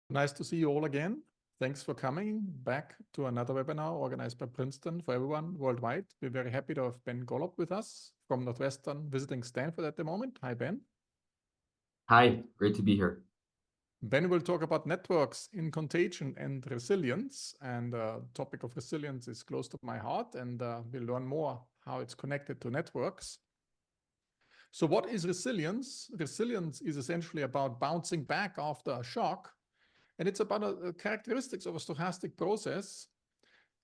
Nice to see you all again. Thanks for coming back to another webinar organized by Princeton for everyone worldwide. We're very happy to have Ben Golub with us from Northwestern, visiting Stanford at the moment. Hi, Ben. Hi, great to be here. Ben will talk about networks in contagion and resilience. And the topic of resilience is close to my heart, and we'll learn more how it's connected to networks. So what is resilience? Resilience is essentially about bouncing back after a shock. And it's about characteristics of a stochastic process.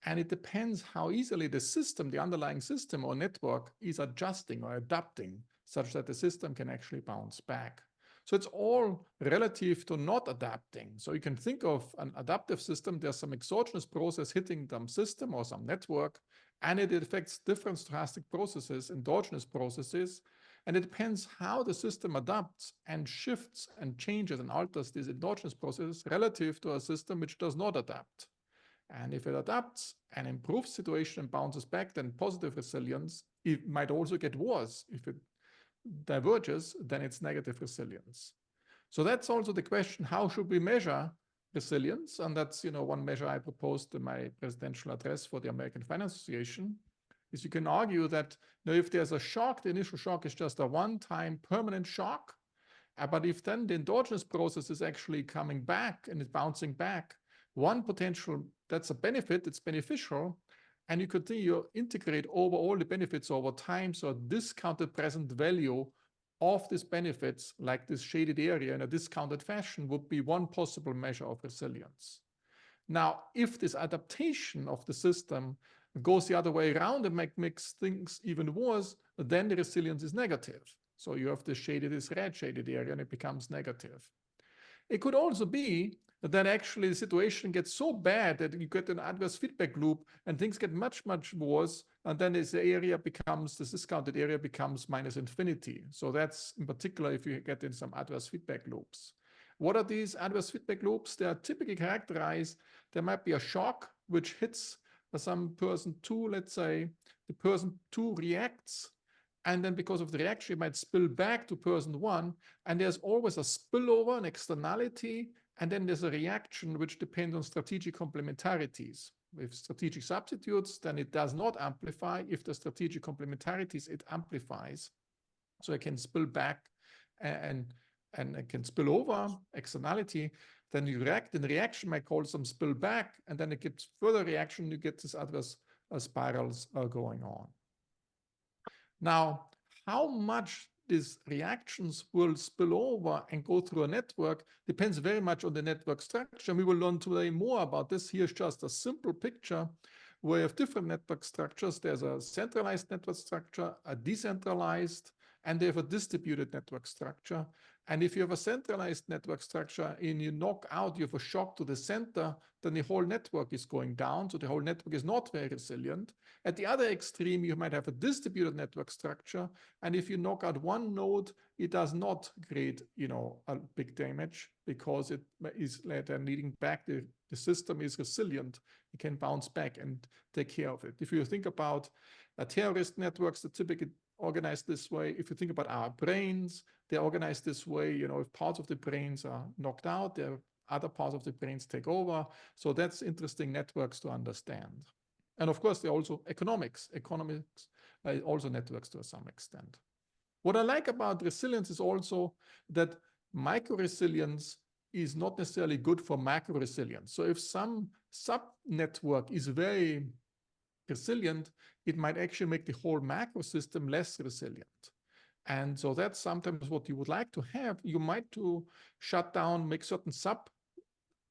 And it depends how easily the system, the underlying system or network, is adjusting or adapting such that the system can actually bounce back. So it's all relative to not adapting. So you can think of an adaptive system. There's some exogenous process hitting some system or some network, and it affects different stochastic processes, endogenous processes. And it depends how the system adapts and shifts and changes and alters these endogenous processes relative to a system which does not adapt. And if it adapts and improves situation and bounces back, then positive resilience. It might also get worse. If it diverges, then it's negative resilience. So that's also the question, how should we measure resilience? And that's, one measure I proposed in my presidential address for the American Finance Association. Is you can argue that if there's a shock, the initial shock is just a one-time permanent shock. But if then the endogenous process is actually coming back and it's bouncing back, one potential, that's a benefit, it's beneficial. And you could integrate over all the benefits over time. So a discounted present value of these benefits, like this shaded area in a discounted fashion, would be one possible measure of resilience. Now, if this adaptation of the system goes the other way around and makes things even worse, then the resilience is negative. So you have this red shaded area, and it becomes negative. It could also be that actually the situation gets so bad that you get an adverse feedback loop and things get much, much worse. And then this discounted area becomes minus infinity. So that's in particular if you get in some adverse feedback loops. What are these adverse feedback loops? They are typically characterized. There might be a shock which hits some person 2, let's say. The person 2 reacts, and then because of the reaction, it might spill back to person 1, and there's always a spillover, an externality, and then there's a reaction which depends on strategic complementarities. With strategic substitutes, then it does not amplify. If the strategic complementarities, it amplifies. So it can spill back and it can spill over, externality. Then you react, and the reaction might cause some spill back, and then it gets further reaction, you get these adverse spirals going on. Now, how much these reactions will spill over and go through a network depends very much on the network structure. We will learn today more about this. Here's just a simple picture where you have different network structures. There's a centralized network structure, a decentralized, and they have a distributed network structure. And if you have a centralized network structure and you knock out, you have a shock to the center, then the whole network is going down. So the whole network is not very resilient. At the other extreme, you might have a distributed network structure. And if you knock out one node, it does not create, a big damage because it is later needing back. The system is resilient. It can bounce back and take care of it. If you think about terrorist networks, they're typically organized this way. If you think about our brains, they're organized this way. If parts of the brains are knocked out, there are other parts of the brains take over. So that's interesting networks to understand. And of course, they're also economics. Economics also networks to some extent. What I like about resilience is also that micro-resilience is not necessarily good for macro-resilience. So if some sub-network is very resilient, it might actually make the whole macro system less resilient. And so that's sometimes what you would like to have. You might to shut down, make certain sub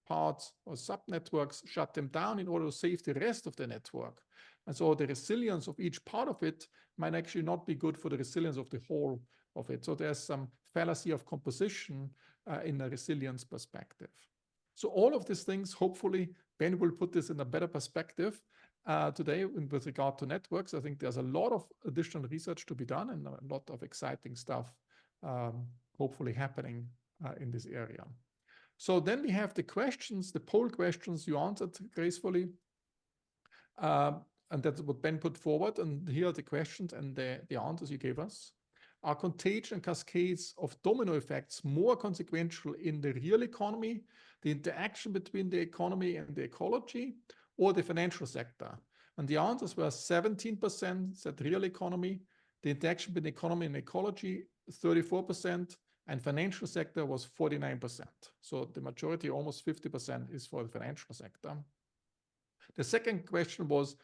parts or sub-networks, shut them down in order to save the rest of the network. And so the resilience of each part of it might actually not be good for the resilience of the whole of it. So there's some fallacy of composition in a resilience perspective. So all of these things, hopefully, Ben will put this in a better perspective today with regard to networks. I think there's a lot of additional research to be done and a lot of exciting stuff hopefully happening in this area. So then we have the questions, the poll questions you answered gracefully. And that's what Ben put forward. And here are the questions and the answers you gave us. Are contagion and cascades of domino effects more consequential in the real economy the interaction between the economy and the ecology, or the financial sector? And the answers were 17% said real economy, the interaction between economy and ecology, 34%, and financial sector was 49%. So the majority, almost 50%, is for the financial sector. The second question was,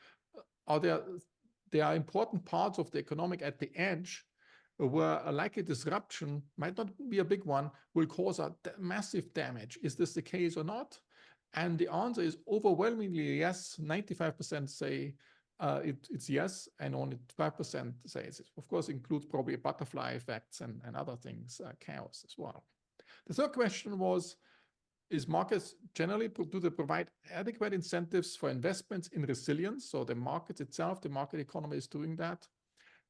there are important parts of the economic at the edge where a likely disruption, might not be a big one, will cause a massive damage. Is this the case or not? And the answer is overwhelmingly yes. 95% say it's yes, and only 5% say it. Of course, includes probably butterfly effects and other things, chaos as well. The third question was, is markets generally, do they provide adequate incentives for investments in resilience? So the market itself, the market economy is doing that.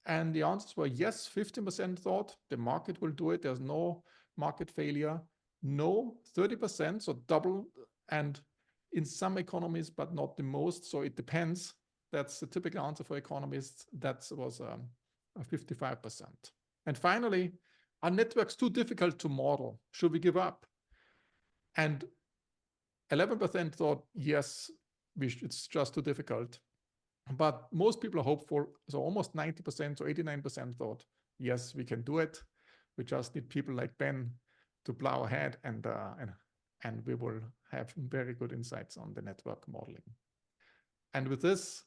And the answers were yes, 15% thought the market will do it. There's no market failure. No, 30%, so double, and in some economies, but not the most. So it depends. That's the typical answer for economists. That was a 55%. And finally, are networks too difficult to model? Should we give up? And 11% thought yes, it's just too difficult. But most people are hopeful. So almost 90%, so 89% thought yes, we can do it. We just need people like Ben to plow ahead, and we will have very good insights on the network modeling. And with this,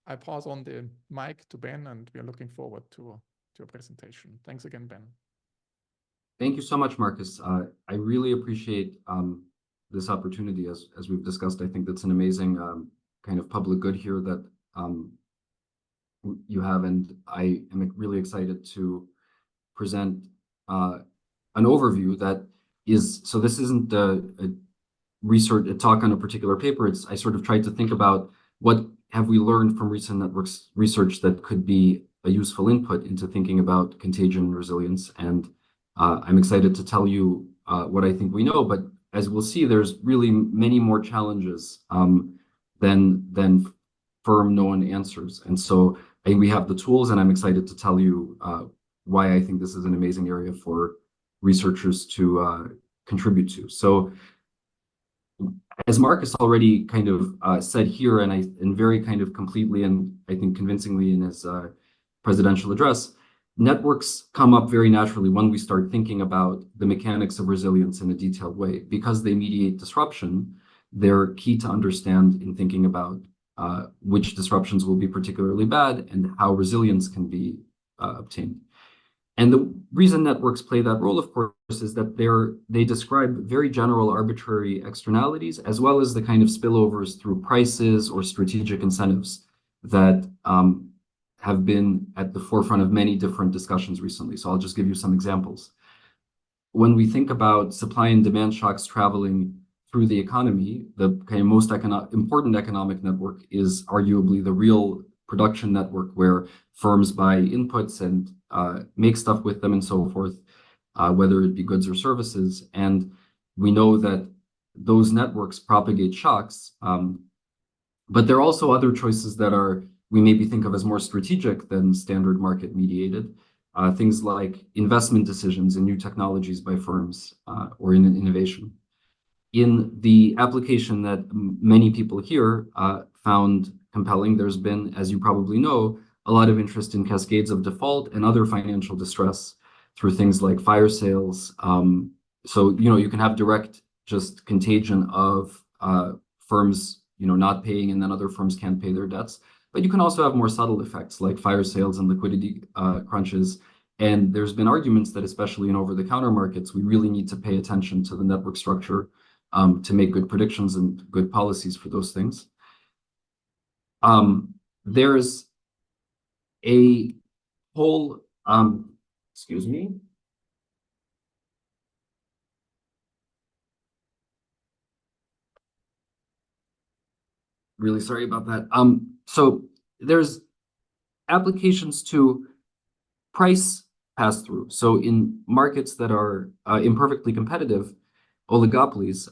I pass on the mic to Ben, and we are looking forward to your presentation. Thanks again, Ben. Thank you so much, Markus. I really appreciate this opportunity. As we've discussed, I think that's an amazing kind of public good here that you have, and I am really excited to present an overview that is, so this isn't a talk on a particular paper. I sort of tried to think about what have we learned from recent networks research that could be a useful input into thinking about contagion and resilience. And I'm excited to tell you what I think we know, but as we'll see, there's really many more challenges than firm known answers. And so I think we have the tools, and I'm excited to tell you why I think this is an amazing area for researchers to contribute to. So as Markus already kind of said here, and very kind of completely and I think convincingly in his presidential address, networks come up very naturally when we start thinking about the mechanics of resilience in a detailed way. Because they mediate disruption, they're key to understand in thinking about which disruptions will be particularly bad and how resilience can be obtained. And the reason networks play that role, of course, is that they describe very general arbitrary externalities, as well as the kind of spillovers through prices or strategic incentives that have been at the forefront of many different discussions recently. So I'll just give you some examples. When we think about supply and demand shocks traveling through the economy, the kind of most important economic network is arguably the real production network, where firms buy inputs and make stuff with them and so forth, whether it be goods or services. And we know that those networks propagate shocks, but there are also other choices that we maybe think of as more strategic than standard market mediated, things like investment decisions in new technologies by firms or in innovation. In the application that many people here found compelling, there's been, as you probably know, a lot of interest in cascades of default and other financial distress through things like fire sales. So, you can have direct just contagion of firms, not paying, and then other firms can't pay their debts. But you can also have more subtle effects like fire sales and liquidity crunches. And there's been arguments that, especially in over-the-counter markets, we really need to pay attention to the network structure to make good predictions and good policies for those things. There's a whole, excuse me. Really sorry about that. So there's applications to price pass-through. So in markets that are imperfectly competitive, oligopolies,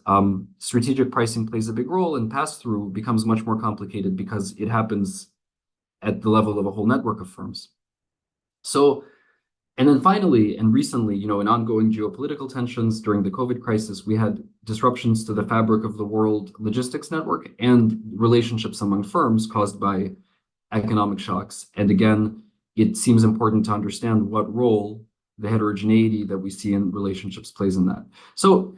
strategic pricing plays a big role, and pass-through becomes much more complicated because it happens at the level of a whole network of firms. So And then finally, and recently, in ongoing geopolitical tensions during the COVID crisis, we had disruptions to the fabric of the world logistics network and relationships among firms caused by economic shocks. And again, it seems important to understand what role the heterogeneity that we see in relationships plays in that. So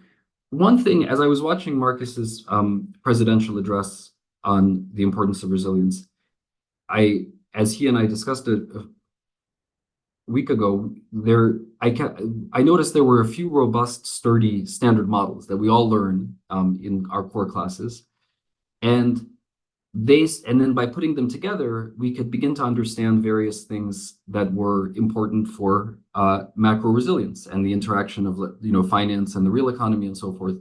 one thing, as I was watching Markus's presidential address on the importance of resilience, as he and I discussed it a week ago, I noticed there were a few robust, sturdy standard models that we all learn in our core classes, and then by putting them together, we could begin to understand various things that were important for macro resilience and the interaction of finance and the real economy and so forth.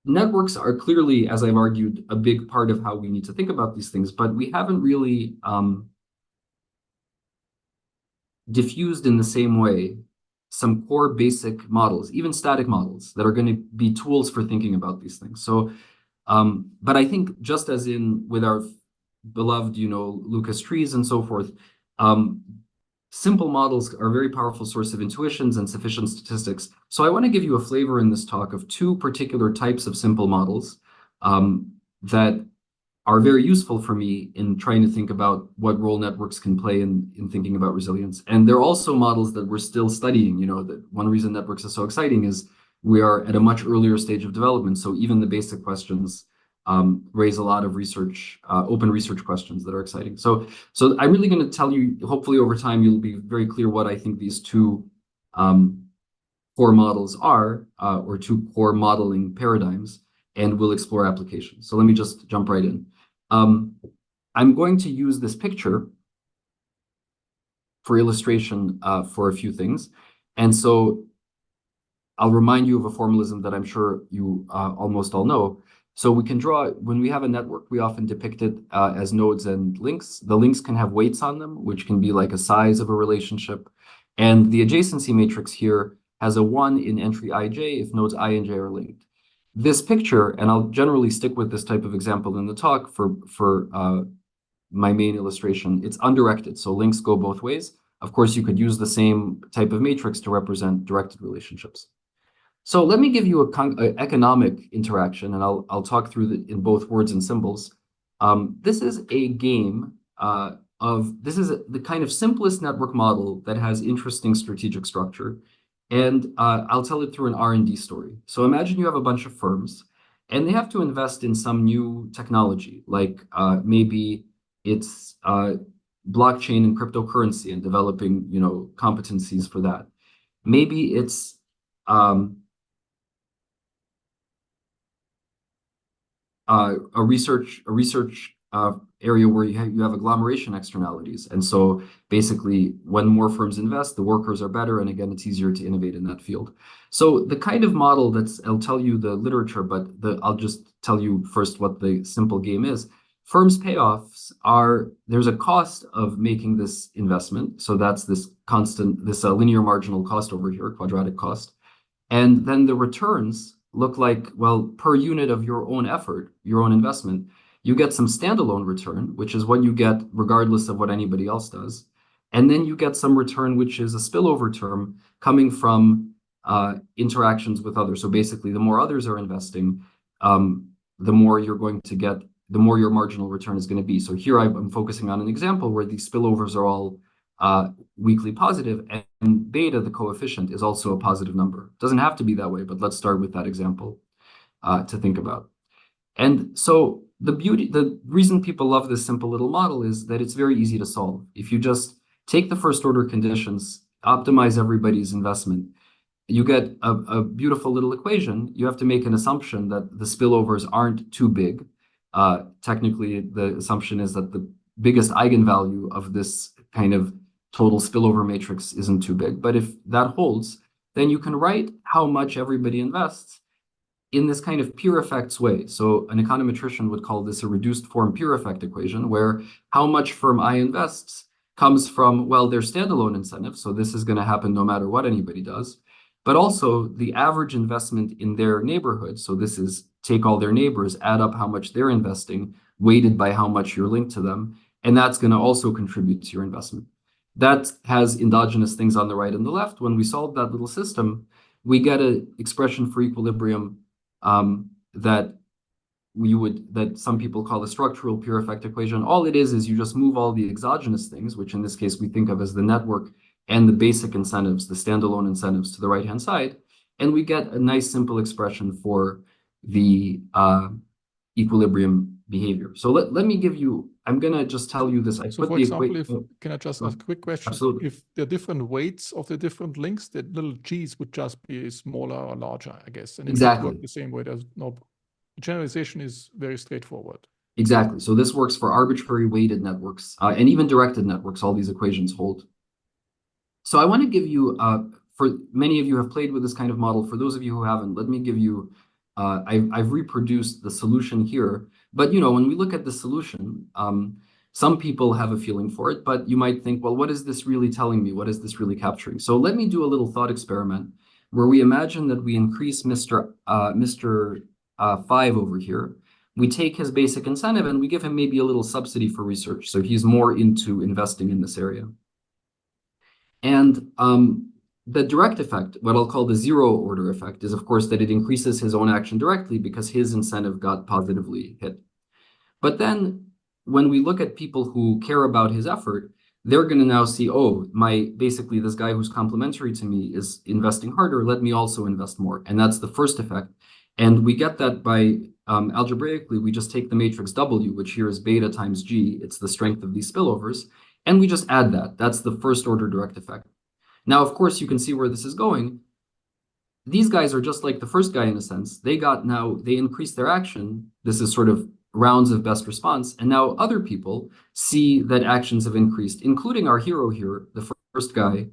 Networks are clearly, as I've argued, a big part of how we need to think about these things, but we haven't really diffused in the same way some core basic models, even static models, that are going to be tools for thinking about these things. So, but I think just as with our beloved, Lucas trees and so forth, simple models are a very powerful source of intuitions and sufficient statistics. So I want to give you a flavor in this talk of two particular types of simple models that are very useful for me in trying to think about what role networks can play in thinking about resilience. And they're also models that we're still studying. That one reason networks are so exciting is we are at a much earlier stage of development. So even the basic questions raise a lot of research, open research questions that are exciting. So I'm really going to tell you, hopefully over time, you'll be very clear what I think these two core models are, or two core modeling paradigms, and we'll explore applications. So let me just jump right in. I'm going to use this picture for illustration for a few things. And so I'll remind you of a formalism that I'm sure you almost all know. So we can draw, when we have a network, we often depict it as nodes and links. The links can have weights on them, which can be like a size of a relationship. And the adjacency matrix here has a 1 in entry ij if nodes I and j are linked. This picture, and I'll generally stick with this type of example in the talk for my main illustration, it's undirected, so links go both ways. Of course, you could use the same type of matrix to represent directed relationships. So let me give you an economic interaction, and I'll talk through in both words and symbols. This is a game this is the kind of simplest network model that has interesting strategic structure. And I'll tell it through an R&D story. So imagine you have a bunch of firms, and they have to invest in some new technology, like maybe it's blockchain and cryptocurrency and developing, competencies for that. Maybe it's a research area where you have agglomeration externalities. And so basically, when more firms invest, the workers are better. And again, it's easier to innovate in that field. So the kind of model I'll tell you the literature, but I'll just tell you first what the simple game is. Firms' payoffs there's a cost of making this investment. So that's this linear marginal cost over here, quadratic cost. And then the returns look like, well, per unit of your own effort, your own investment, you get some standalone return, which is what you get regardless of what anybody else does. And then you get some return, which is a spillover term coming from interactions with others. So basically, the more others are investing, the more you're going to get, the more your marginal return is going to be. So here I'm focusing on an example where these spillovers are all weakly positive, and beta, the coefficient, is also a positive number. It doesn't have to be that way, but let's start with that example to think about. And so the reason people love this simple little model is that it's very easy to solve. If you just take the first order conditions, optimize everybody's investment, you get a beautiful little equation. You have to make an assumption that the spillovers aren't too big. Technically, the assumption is that the biggest eigenvalue of this kind of total spillover matrix isn't too big. But if that holds, then you can write how much everybody invests in this kind of pure effects way. So an econometrician would call this a reduced form pure effect equation, where how much firm I invests comes from, well, their standalone incentive. So this is going to happen no matter what anybody does, but also the average investment in their neighborhood. So this is take all their neighbors, add up how much they're investing, weighted by how much you're linked to them. And that's going to also contribute to your investment. that has endogenous things on the right and the left. When we solve that little system, we get an expression for equilibrium that some people call the structural pure effect equation. All it is you just move all the exogenous things, which in this case we think of as the network and the basic incentives, the standalone incentives, to the right-hand side, and we get a nice simple expression for the equilibrium behavior. So let me give you, I'm going to just tell you this. So for example, can I just ask a quick question? Absolutely. If there are different weights of the different links, the little g's would just be smaller or larger, I guess. And exactly. It would work the same way. There's no generalization is very straightforward. Exactly. So this works for arbitrary weighted networks and even directed networks. All these equations hold. So I want to give you, for many of you have played with this kind of model. For those of you who haven't, let me give you, I've reproduced the solution here. But, when we look at the solution, some people have a feeling for it, but you might think, well, what is this really telling me? What is this really capturing? So let me do a little thought experiment where we imagine that we increase Mr. 5 over here. We take his basic incentive and we give him maybe a little subsidy for research. So he's more into investing in this area. And the direct effect, what I'll call the zero order effect, is of course that it increases his own action directly because his incentive got positively hit. But then when we look at people who care about his effort, they're going to now see, oh, basically this guy who's complementary to me is investing harder. Let me also invest more. And that's the first effect. And we get that by algebraically, we just take the matrix W, which here is beta times G. It's the strength of these spillovers. And we just add that. That's the first order direct effect. Now, of course, you can see where this is going. These guys are just like the first guy in a sense. They increased their action. This is sort of rounds of best response. And now other people see that actions have increased, including our hero here, the first guy,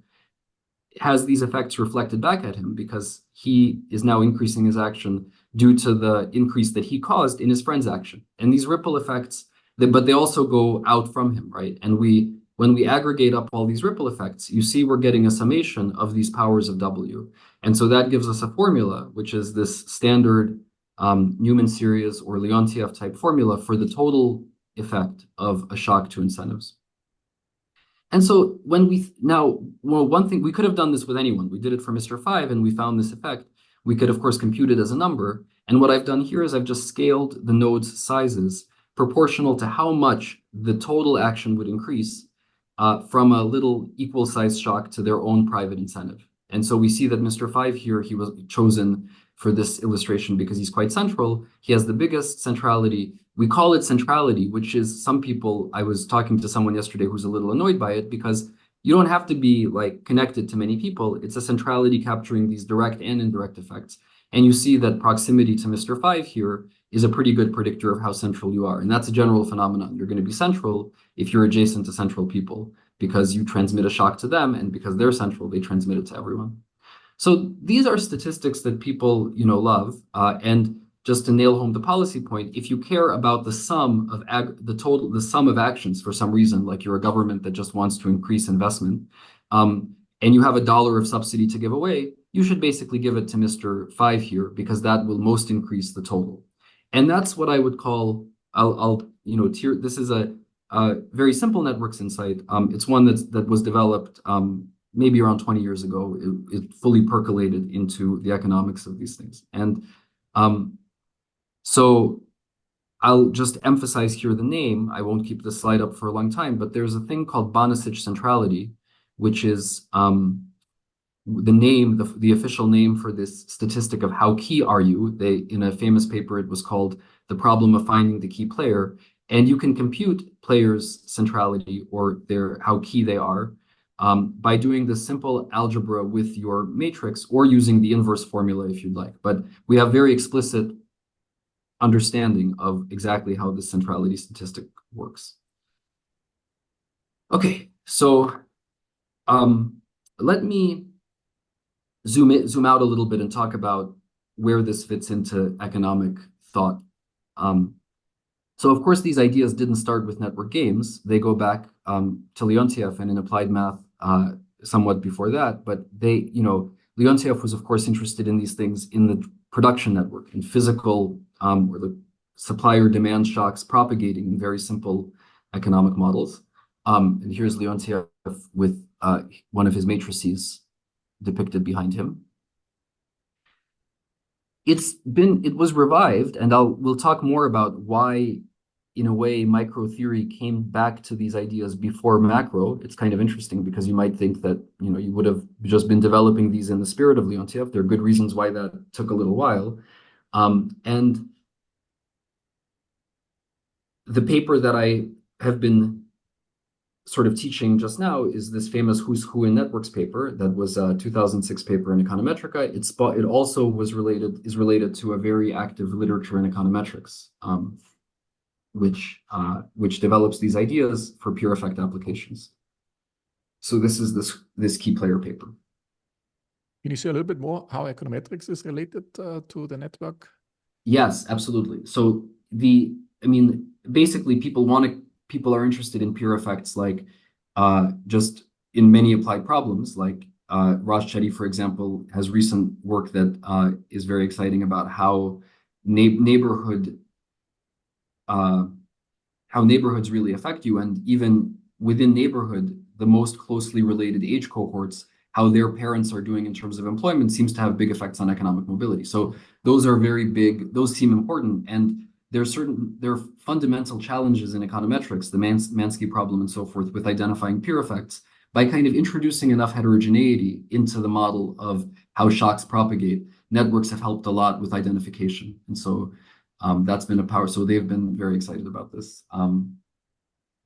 has these effects reflected back at him because he is now increasing his action due to the increase that he caused in his friend's action. And these ripple effects, but they also go out from him, right? And when we aggregate up all these ripple effects, you see we're getting a summation of these powers of W. And so that gives us a formula, which is this standard Newman series or Leontief type formula for the total effect of a shock to incentives. And so one thing, we could have done this with anyone. We did it for Mr. 5 and we found this effect. We could, of course, compute it as a number. And what I've done here is I've just scaled the nodes' sizes proportional to how much the total action would increase from a little equal size shock to their own private incentive. And so we see that Mr. 5 here, he was chosen for this illustration because he's quite central. He has the biggest centrality. We call it centrality, which is some people, I was talking to someone yesterday who's a little annoyed by it because you don't have to be connected to many people. It's a centrality capturing these direct and indirect effects. And you see that proximity to Mr. 5 here is a pretty good predictor of how central you are. And that's a general phenomenon. You're going to be central if you're adjacent to central people because you transmit a shock to them, and because they're central, they transmit it to everyone. So these are statistics that people, love. And just to nail home the policy point, if you care about the sum of actions for some reason, like you're a government that just wants to increase investment, and you have $1 of subsidy to give away, you should basically give it to Mr. 5 here because that will most increase the total. And that's what I would call, this is a very simple networks insight. It's one that was developed maybe around 20 years ago. It fully percolated into the economics of these things. And so I'll just emphasize here the name. I won't keep this slide up for a long time, but there's a thing called Banasic centrality, which is the official name for this statistic of how key are you. In a famous paper, it was called the problem of finding the key player. And you can compute players' centrality or how key they are by doing the simple algebra with your matrix or using the inverse formula if you'd like. But we have very explicit understanding of exactly how the centrality statistic works. Okay, so let me zoom out a little bit and talk about where this fits into economic thought. So of course, these ideas didn't start with network games. They go back to Leontief and in applied math somewhat before that. But Leontief was of course interested in these things in the production network, in physical or the supplier demand shocks propagating in very simple economic models. And here's Leontief with one of his matrices depicted behind him. It was revived, and we'll talk more about why, in a way, micro theory came back to these ideas before macro. It's kind of interesting because you might think that, you would have just been developing these in the spirit of Leontief. There are good reasons why that took a little while. And the paper that I have been sort of teaching just now is this famous Who's Who in Networks paper that was a 2006 paper in Econometrica. It also is related to a very active literature in econometrics, which develops these ideas for pure effect applications. So this is this key player paper. Can you say a little bit more how econometrics is related to the network? Yes, absolutely. So basically people are interested in pure effects, like just in many applied problems, like Raj Chetty, for example, has recent work that is very exciting about how neighborhoods really affect you, and even within neighborhood, the most closely related age cohorts, how their parents are doing in terms of employment seems to have big effects on economic mobility. So those are very big, those seem important, and there are fundamental challenges in econometrics, the Mansky problem and so forth, with identifying pure effects by kind of introducing enough heterogeneity into the model of how shocks propagate. Networks have helped a lot with identification, and so that's been a power. So they've been very excited about this.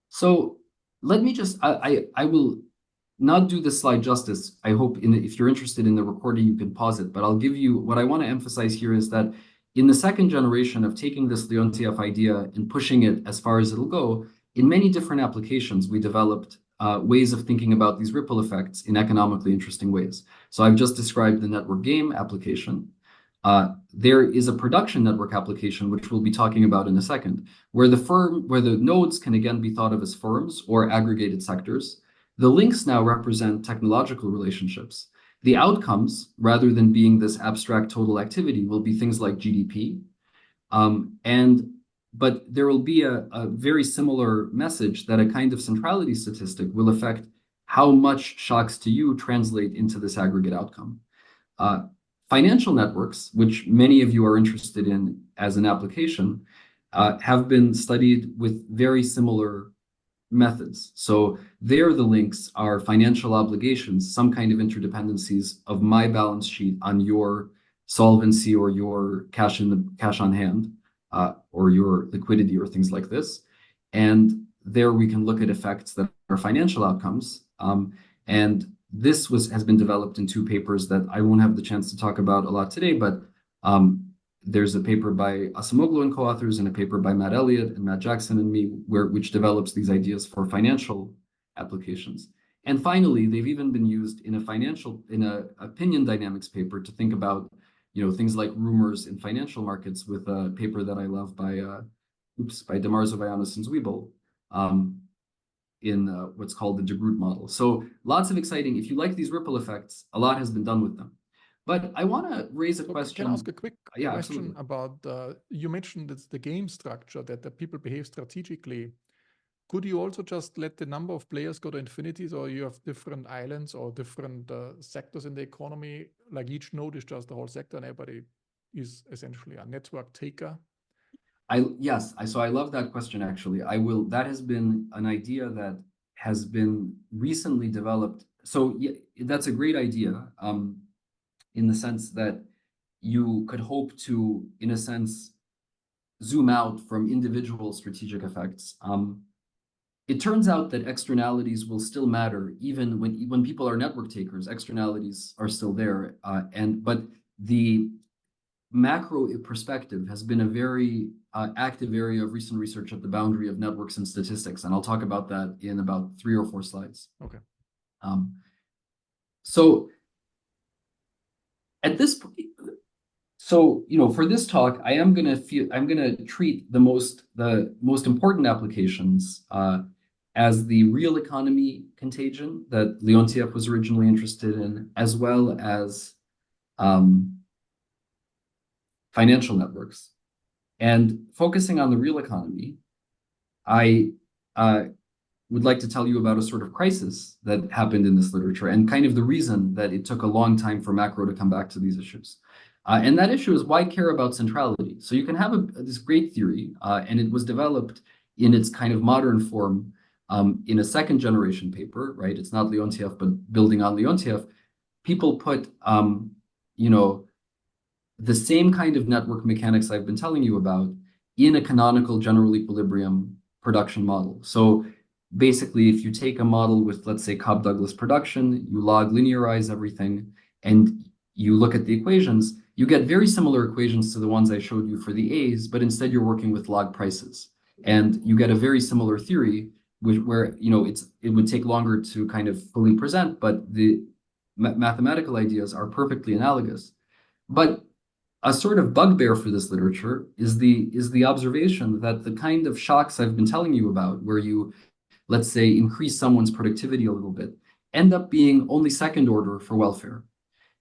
So let me just, I will not do this slide justice. I hope if you're interested in the recording, you can pause it, but I'll give you, what I want to emphasize here is that in the second generation of taking this Leontief idea and pushing it as far as it'll go, in many different applications, we developed ways of thinking about these ripple effects in economically interesting ways. So I've just described the network game application. There is a production network application, which we'll be talking about in a second, where the nodes can again be thought of as firms or aggregated sectors. The links now represent technological relationships. The outcomes, rather than being this abstract total activity, will be things like GDP. But there will be a very similar message that a kind of centrality statistic will affect how much shocks to you translate into this aggregate outcome. Financial networks, which many of you are interested in as an application, have been studied with very similar methods. So there the links are financial obligations, some kind of interdependencies of my balance sheet on your solvency or your cash on hand, or your liquidity or things like this. And there we can look at effects that are financial outcomes. And this has been developed in two papers that I won't have the chance to talk about a lot today, but there's a paper by Asimoglu and co-authors and a paper by Matt Elliott and Matt Jackson and me, which develops these ideas for financial applications. And finally, they've even been used in a opinion dynamics paper to think about, things like rumors in financial markets, with a paper that I love by DeMarzo, Vayanis, and Zwiebel, in what's called the de Groot model. So lots of exciting, if you like these ripple effects, a lot has been done with them. But I want to raise a question. Can I ask a quick question absolutely. about, you mentioned it's the game structure, that the people behave strategically. Could you also just let the number of players go to infinity, or you have different islands or different sectors in the economy, like each node is just the whole sector and everybody is essentially a network taker? So I love that question, actually. That has been an idea that has been recently developed. So yeah, that's a great idea, in the sense that you could hope to, in a sense, zoom out from individual strategic effects. It turns out that externalities will still matter even when people are network takers. Externalities are still there, but the macro perspective has been a very active area of recent research at the boundary of networks and statistics, and I'll talk about that in about 3 or 4 slides. Okay. So at this point, for this talk, I'm gonna treat the most important applications as the real economy contagion that Leontief was originally interested in, as well as financial networks. And focusing on the real economy, I would like to tell you about a sort of crisis that happened in this literature and kind of the reason that it took a long time for macro to come back to these issues. And that issue is, why care about centrality? So you can have this great theory, and it was developed in its kind of modern form in a second generation paper, right? It's not Leontiev, but building on Leontiev. People put, the same kind of network mechanics I've been telling you about in a canonical general equilibrium production model. So basically, if you take a model with, let's say, Cobb-Douglas production, you log linearize everything, and you look at the equations, you get very similar equations to the ones I showed you for the A's, but instead you're working with log prices. And you get a very similar theory, where it would take longer to kind of fully present, but the mathematical ideas are perfectly analogous. But a sort of bugbear for this literature is the observation that the kind of shocks I've been telling you about, where you, let's say, increase someone's productivity a little bit, end up being only second order for welfare.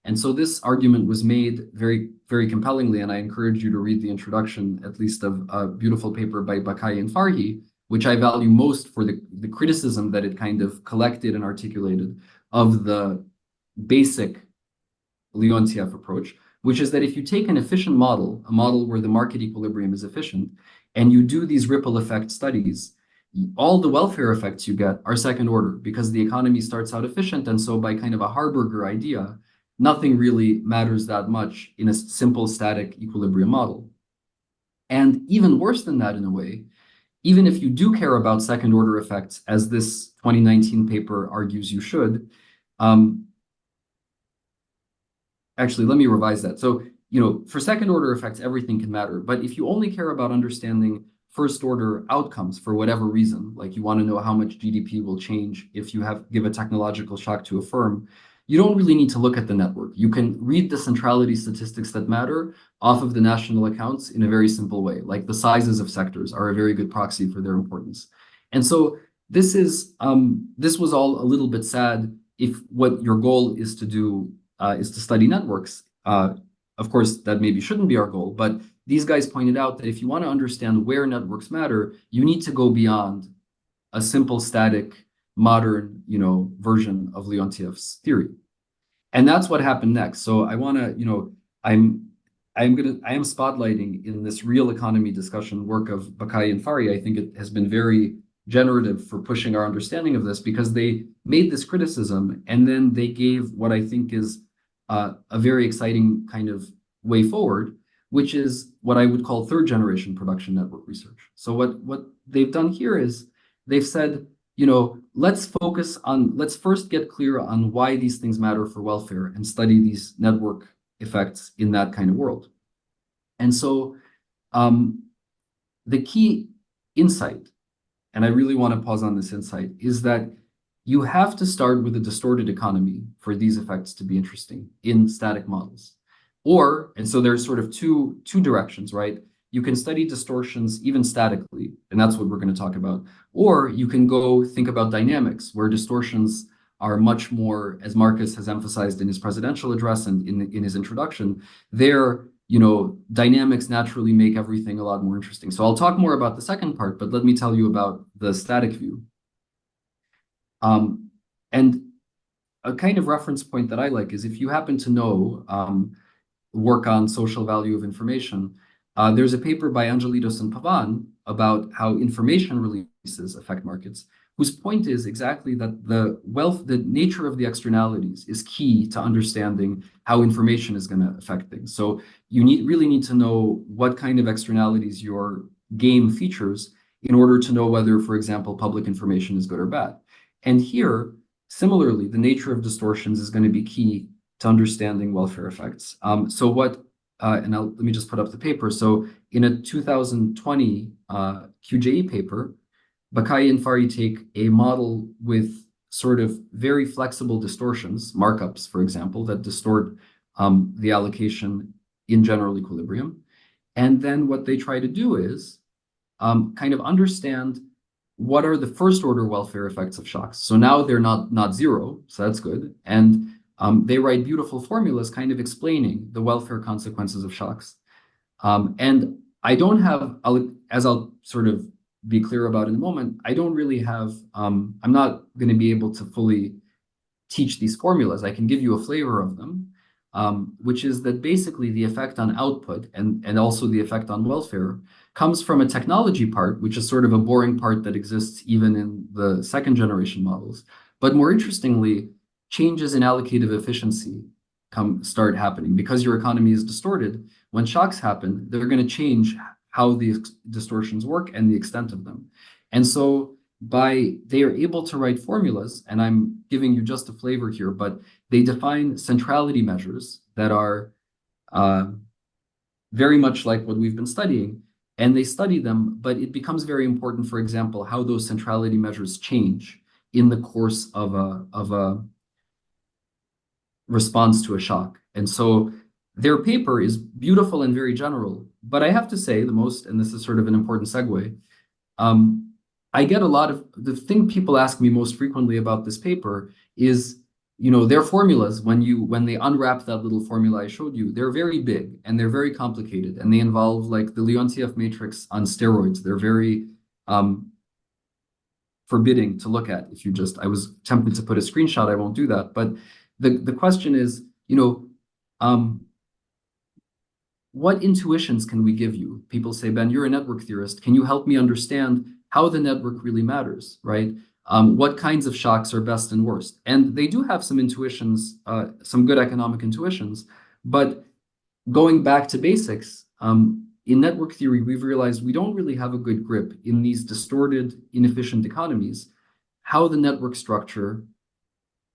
And so this argument was made very, very compellingly, and I encourage you to read the introduction, at least, of a beautiful paper by Bakai and Farhi, which I value most for the criticism that it kind of collected and articulated of the basic Leontiev approach, which is that if you take an efficient model, a model where the market equilibrium is efficient, and you do these ripple effect studies, all the welfare effects you get are second order, because the economy starts out efficient, and so by kind of a Harburger idea, nothing really matters that much in a simple static equilibrium model. And even worse than that, in a way, even if you do care about second order effects, as this 2019 paper argues you should, actually, let me revise that. So, for second order effects, everything can matter. But if you only care about understanding first order outcomes for whatever reason, like you want to know how much GDP will change if you give a technological shock to a firm, you don't really need to look at the network. You can read the centrality statistics that matter off of the national accounts in a very simple way. Like the sizes of sectors are a very good proxy for their importance. And so this was all a little bit sad if what your goal is to do is to study networks. Of course, that maybe shouldn't be our goal, but these guys pointed out that if you want to understand where networks matter, you need to go beyond a simple static modern, version of Leontiev's theory. And that's what happened next. So I want to, I am spotlighting in this real economy discussion work of Bakai and Fari. I think it has been very generative for pushing our understanding of this, because they made this criticism and then they gave what I think is a very exciting kind of way forward, which is what I would call third generation production network research. So what they've done here is they've said, let's first get clear on why these things matter for welfare and study these network effects in that kind of world. And so the key insight, and I really want to pause on this insight, is that you have to start with a distorted economy for these effects to be interesting in static models. And so there's sort of two directions, right? You can study distortions even statically, and that's what we're going to talk about. Or you can go think about dynamics, where distortions are much more, as Markus has emphasized in his presidential address and in his introduction, dynamics naturally make everything a lot more interesting. So I'll talk more about the second part, but let me tell you about the static view. And a kind of reference point that I like is, if you happen to know work on social value of information, there's a paper by Angelitos and Pavan about how information releases affect markets, whose point is exactly that the nature of the externalities is key to understanding how information is going to affect things. So you really need to know what kind of externalities your game features in order to know whether, for example, public information is good or bad. And here, similarly, the nature of distortions is going to be key to understanding welfare effects. Let me just put up the paper. So in a 2020 QJE paper, Bakai and Fari take a model with sort of very flexible distortions, markups, for example, that distort the allocation in general equilibrium. And then what they try to do is kind of understand what are the first order welfare effects of shocks. So now they're not zero, so that's good. And they write beautiful formulas kind of explaining the welfare consequences of shocks. And I don't have, as I'll sort of be clear about in a moment, I don't really have, I'm not going to be able to fully teach these formulas. I can give you a flavor of them, which is that basically the effect on output and also the effect on welfare comes from a technology part, which is sort of a boring part that exists even in the second generation models. But more interestingly, changes in allocative efficiency start happening because your economy is distorted. When shocks happen, they're going to change how the distortions work and the extent of them. And so they are able to write formulas, and I'm giving you just a flavor here, but they define centrality measures that are very much like what we've been studying, and they study them, but it becomes very important, for example, how those centrality measures change in the course of a response to a shock. And so their paper is beautiful and very general, but I have to say the most, and this is sort of an important segue, I get a lot of, the thing people ask me most frequently about this paper is, their formulas, when they unwrap that little formula I showed you, they're very big and they're very complicated and they involve like the Leontief matrix on steroids. They're very forbidding to look at. I was tempted to put a screenshot, I won't do that. But the question is, what intuitions can we give you? People say, Ben, you're a network theorist. Can you help me understand how the network really matters, right? What kinds of shocks are best and worst? And they do have some intuitions, some good economic intuitions, but going back to basics, in network theory, we've realized we don't really have a good grip in these distorted, inefficient economies, how the network structure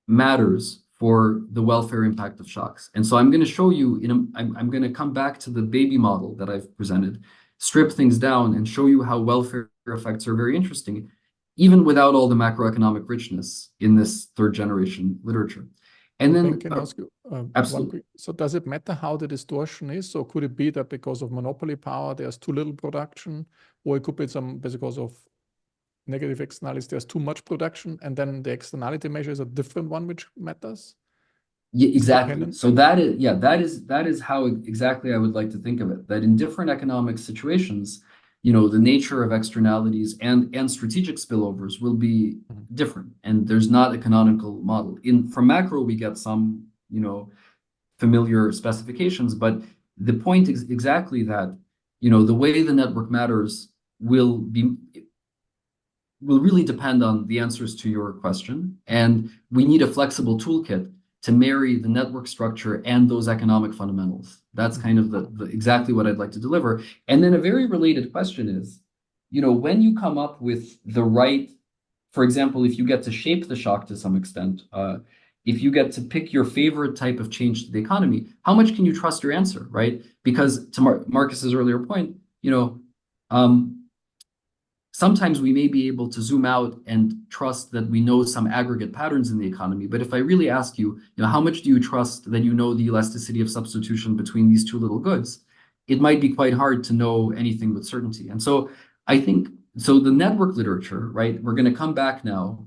matters for the welfare impact of shocks. And so I'm going to show you, I'm going to come back to the baby model that I've presented, strip things down and show you how welfare effects are very interesting, even without all the macroeconomic richness in this third generation literature. And then can I ask you absolutely. So does it matter how the distortion is? So could it be that because of monopoly power, there's too little production, or it could be because of negative externalities, there's too much production, and then the externality measure is a different one which matters? Yeah, exactly. So that is how exactly I would like to think of it, that in different economic situations, the nature of externalities and strategic spillovers will be different, and there's not a canonical model. From macro, we get some, familiar specifications, but the point is exactly that, the way the network matters will really depend on the answers to your question, and we need a flexible toolkit to marry the network structure and those economic fundamentals. That's kind of the exactly what I'd like to deliver. And then a very related question is, when you come up with the right, for example, if you get to shape the shock to some extent, if you get to pick your favorite type of change to the economy, how much can you trust your answer, right? Because to Marcus's earlier point, sometimes we may be able to zoom out and trust that we know some aggregate patterns in the economy. But if I really ask you, how much do you trust that you know the elasticity of substitution between these two little goods? It might be quite hard to know anything with certainty. And so I think, so the network literature, right, we're going to come back now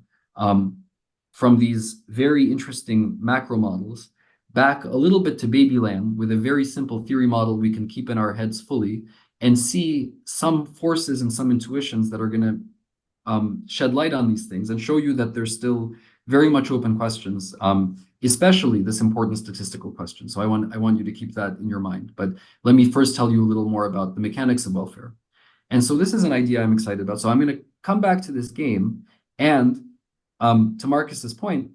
from these very interesting macro models back a little bit to babyland with a very simple theory model we can keep in our heads fully, and see some forces and some intuitions that are going to shed light on these things and show you that there's still very much open questions, especially this important statistical question. So I want you to keep that in your mind. But let me first tell you a little more about the mechanics of welfare. And so this is an idea I'm excited about. So I'm going to come back to this game. And to Marcus's point,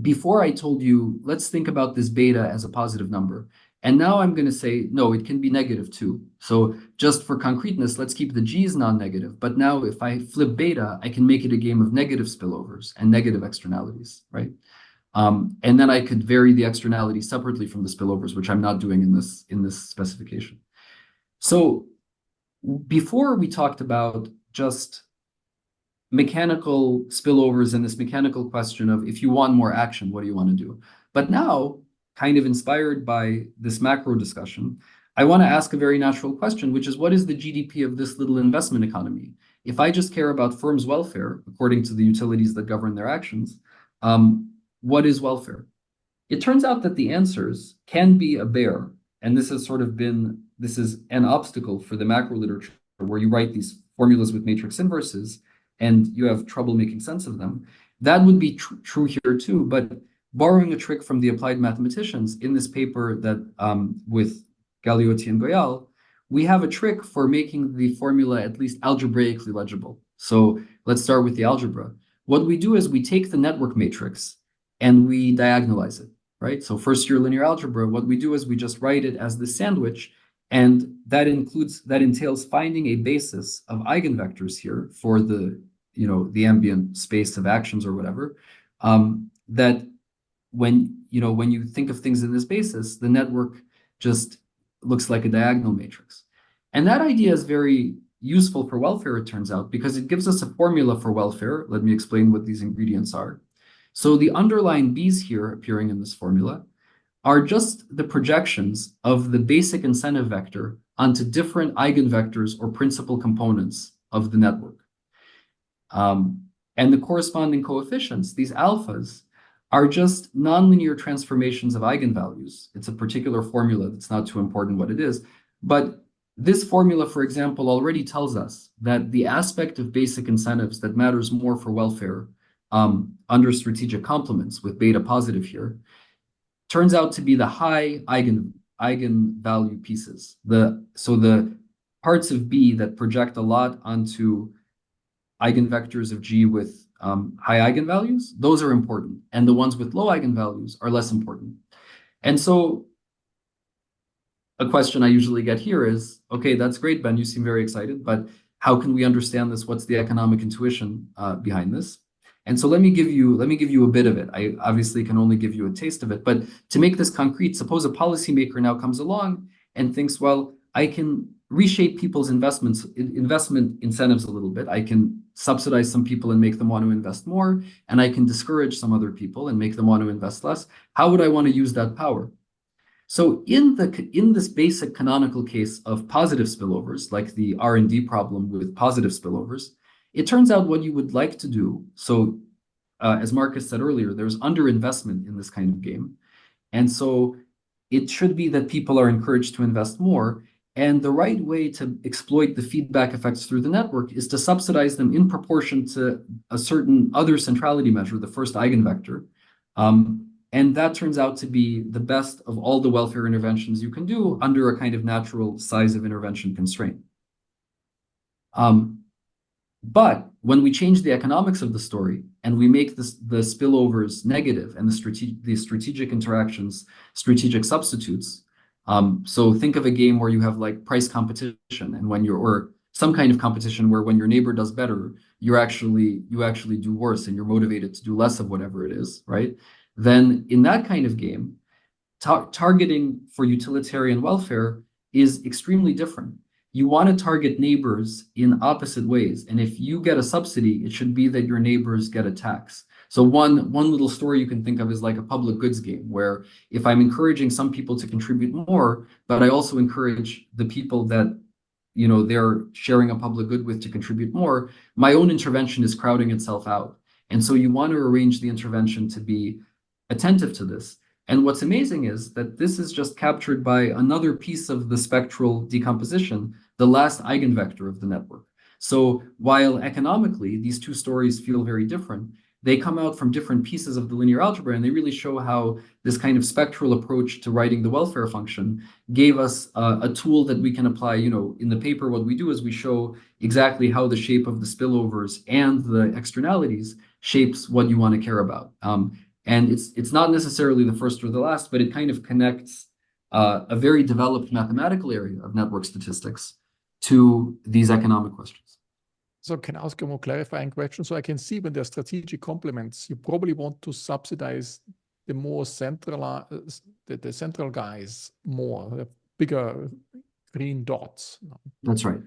before I told you, let's think about this beta as a positive number. And now I'm going to say, no, it can be negative too. So just for concreteness, let's keep the G's non-negative. But now if I flip beta, I can make it a game of negative spillovers and negative externalities, right? And then I could vary the externalities separately from the spillovers, which I'm not doing in this specification. So before we talked about just mechanical spillovers and this mechanical question of if you want more action, what do you want to do? But now, kind of inspired by this macro discussion, I want to ask a very natural question, which is, what is the GDP of this little investment economy? If I just care about firms' welfare, according to the utilities that govern their actions, what is welfare? It turns out that the answers can be a bear, and this is an obstacle for the macro literature where you write these formulas with matrix inverses, and you have trouble making sense of them. That would be true here too, but borrowing a trick from the applied mathematicians in this paper that with Galeotti and Goyal, we have a trick for making the formula at least algebraically legible. So let's start with the algebra. What we do is we take the network matrix and we diagonalize it, right? So first year linear algebra, what we do is we just write it as the sandwich, and that entails finding a basis of eigenvectors here for the ambient space of actions or whatever, that when you think of things in this basis, the network just looks like a diagonal matrix. And that idea is very useful for welfare, it turns out, because it gives us a formula for welfare. Let me explain what these ingredients are. So the underlying B's here appearing in this formula are just the projections of the basic incentive vector onto different eigenvectors or principal components of the network. And the corresponding coefficients, these alphas, are just nonlinear transformations of eigenvalues. It's a particular formula that's not too important what it is, but this formula, for example, already tells us that the aspect of basic incentives that matters more for welfare under strategic complements with beta positive here, turns out to be the high eigenvalue pieces. So the parts of B that project a lot onto eigenvectors of G with high eigenvalues, those are important. And the ones with low eigenvalues are less important. And so a question I usually get here is, okay, that's great, Ben, you seem very excited, but how can we understand this? What's the economic intuition behind this? And so let me give you a bit of it. I obviously can only give you a taste of it, but to make this concrete, suppose a policymaker now comes along and thinks, well, I can reshape people's investment incentives a little bit. I can subsidize some people and make them want to invest more, and I can discourage some other people and make them want to invest less. How would I want to use that power? So in this basic canonical case of positive spillovers, like the R&D problem with positive spillovers, it turns out what you would like to do. So as Markus said earlier, there's underinvestment in this kind of game. And so it should be that people are encouraged to invest more. And the right way to exploit the feedback effects through the network is to subsidize them in proportion to a certain other centrality measure, the first eigenvector. And that turns out to be the best of all the welfare interventions you can do under a kind of natural size of intervention constraint. But when we change the economics of the story and we make the spillovers negative and the strategic interactions, strategic substitutes, so think of a game where you have like price competition, and or some kind of competition where when your neighbor does better, you actually do worse and you're motivated to do less of whatever it is, right? Then in that kind of game, targeting for utilitarian welfare is extremely different. You want to target neighbors in opposite ways. And if you get a subsidy, it should be that your neighbors get a tax. So one little story you can think of is like a public goods game, where if I'm encouraging some people to contribute more, but I also encourage the people that they're sharing a public good with to contribute more, my own intervention is crowding itself out. And so you want to arrange the intervention to be attentive to this. And what's amazing is that this is just captured by another piece of the spectral decomposition, the last eigenvector of the network. So while economically these two stories feel very different, they come out from different pieces of the linear algebra, and they really show how this kind of spectral approach to writing the welfare function gave us a tool that we can apply. In the paper, what we do is we show exactly how the shape of the spillovers and the externalities shapes what you want to care about. And it's not necessarily the first or the last, but it kind of connects a very developed mathematical area of network statistics to these economic questions. So can I ask a more clarifying question? So I can see when there's strategic complements, you probably want to subsidize the more central, the central guys more, the bigger green dots. That's right.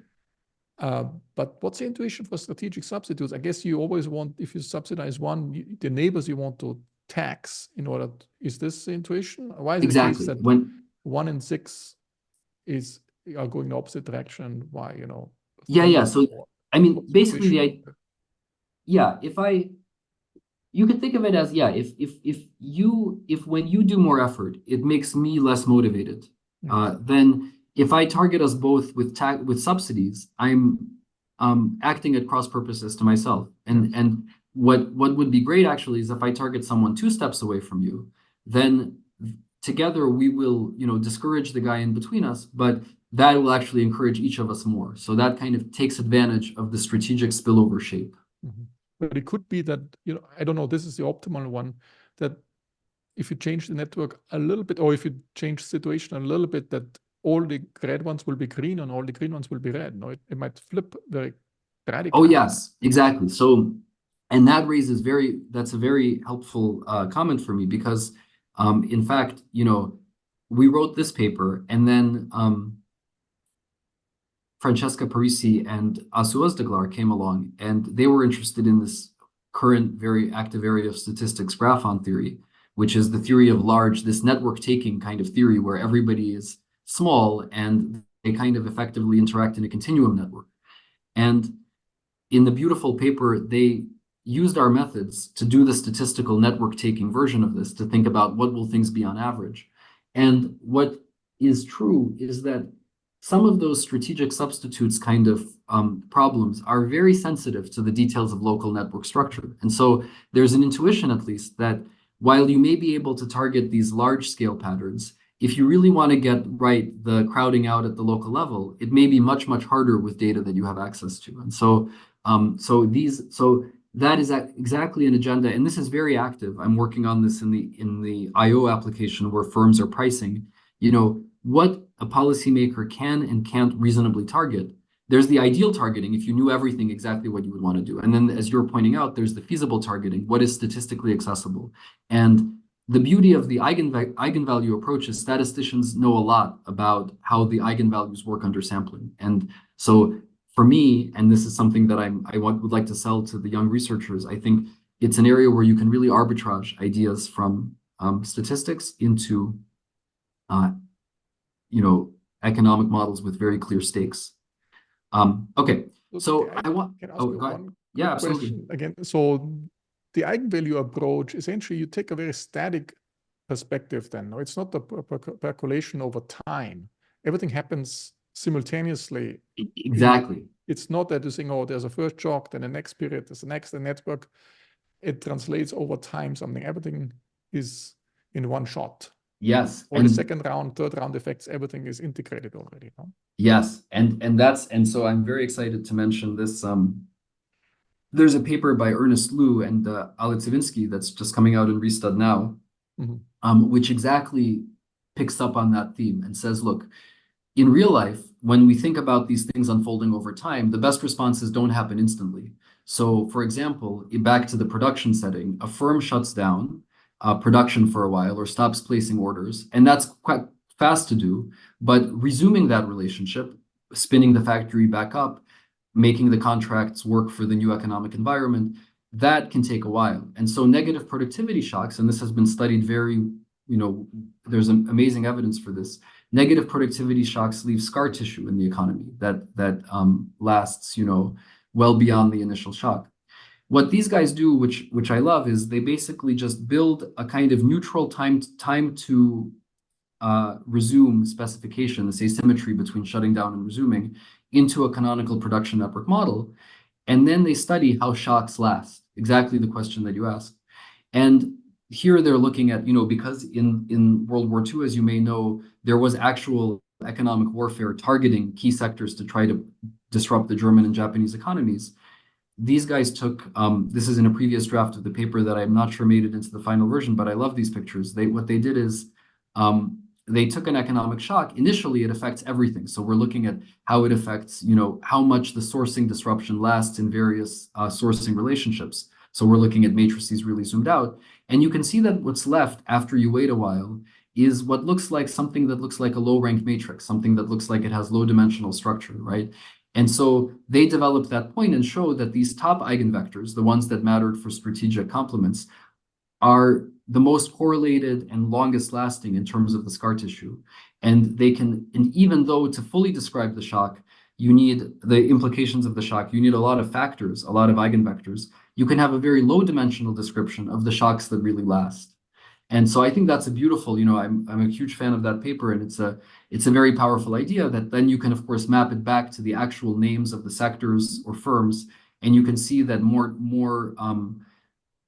But what's the intuition for strategic substitutes? I guess you always want, if you subsidize one, the neighbors you want to tax in order. Is this the intuition? Why is exactly the case that 1 in 6 are going the opposite direction? Why, Yeah. So I mean, basically, you could think of it as, if when you do more effort, it makes me less motivated. Then if I target us both with subsidies, I'm acting at cross purposes to myself. And what would be great actually is if I target someone 2 steps away from you, then together we will, discourage the guy in between us, but that will actually encourage each of us more. So that kind of takes advantage of the strategic spillover shape. But it could be that, I don't know, this is the optimal one, that if you change the network a little bit, or if you change the situation a little bit, that all the red ones will be green and all the green ones will be red. No, it might flip very radically. Oh, yes, exactly. So, and that that's a very helpful comment for me, because in fact, we wrote this paper, and then Francesca Parisi and Asu Özdeglar came along, and they were interested in this current very active area of statistics, graphon theory, which is the theory of this network taking kind of theory where everybody is small and they kind of effectively interact in a continuum network. And in the beautiful paper, they used our methods to do the statistical network taking version of this, to think about what will things be on average. And what is true is that some of those strategic substitutes kind of problems are very sensitive to the details of local network structure. And so there's an intuition, at least, that while you may be able to target these large scale patterns, if you really want to get right the crowding out at the local level, it may be much, much harder with data that you have access to. And so that is exactly an agenda, and this is very active. I'm working on this in the IO application, where firms are pricing, what a policymaker can and can't reasonably target. There's the ideal targeting, if you knew everything exactly what you would want to do. And then, as you're pointing out, there's the feasible targeting, what is statistically accessible. And the beauty of the eigenvalue approach is statisticians know a lot about how the eigenvalues work under sampling. And so for me, and this is something that would like to sell to the young researchers, I think it's an area where you can really arbitrage ideas from statistics into economic models with very clear stakes. Okay, so I want. Can I ask you one absolutely. question again? So the eigenvalue approach, essentially, you take a very static perspective. Then, no, it's not a percolation over time. Everything happens simultaneously. Exactly. It's not that you're saying, oh, there's a first shock, then the next period, there's the next network. It translates over time. Everything is in one shot. Yes. Or the second round, third round effects, everything is integrated already. No? Yes, and so I'm very excited to mention this. There's a paper by Ernest Liu and Ale Civinsky that's just coming out in Restud now, which exactly picks up on that theme and says, look, in real life, when we think about these things unfolding over time, the best responses don't happen instantly. So, for example, back to the production setting, a firm shuts down production for a while or stops placing orders, and that's quite fast to do. But resuming that relationship, spinning the factory back up, making the contracts work for the new economic environment, that can take a while. And so negative productivity shocks, and this has been studied very, there's amazing evidence for this. Negative productivity shocks leave scar tissue in the economy that lasts, well beyond the initial shock. What these guys do, which I love, is they basically just build a kind of neutral time to resume specification, this asymmetry between shutting down and resuming, into a canonical production network model. And then they study how shocks last, exactly the question that you asked. And here they're looking at, because in World War II, as you may know, there was actual economic warfare targeting key sectors to try to disrupt the German and Japanese economies. These guys took, this is in a previous draft of the paper that I'm not sure made it into the final version, but I love these pictures. What they did is they took an economic shock. Initially, it affects everything. So we're looking at how it affects, how much the sourcing disruption lasts in various sourcing relationships. So we're looking at matrices really zoomed out. And you can see that what's left after you wait a while is what looks like something that looks like a low-ranked matrix, something that looks like it has low-dimensional structure, right? And so they developed that point and showed that these top eigenvectors, the ones that mattered for strategic complements, are the most correlated and longest lasting in terms of the scar tissue. And even though to fully describe the shock, you need the implications of the shock, you need a lot of factors, a lot of eigenvectors, you can have a very low dimensional description of the shocks that really last. And so I think that's a beautiful, I'm a huge fan of that paper, and it's a very powerful idea that then you can, of course, map it back to the actual names of the sectors or firms, and you can see that more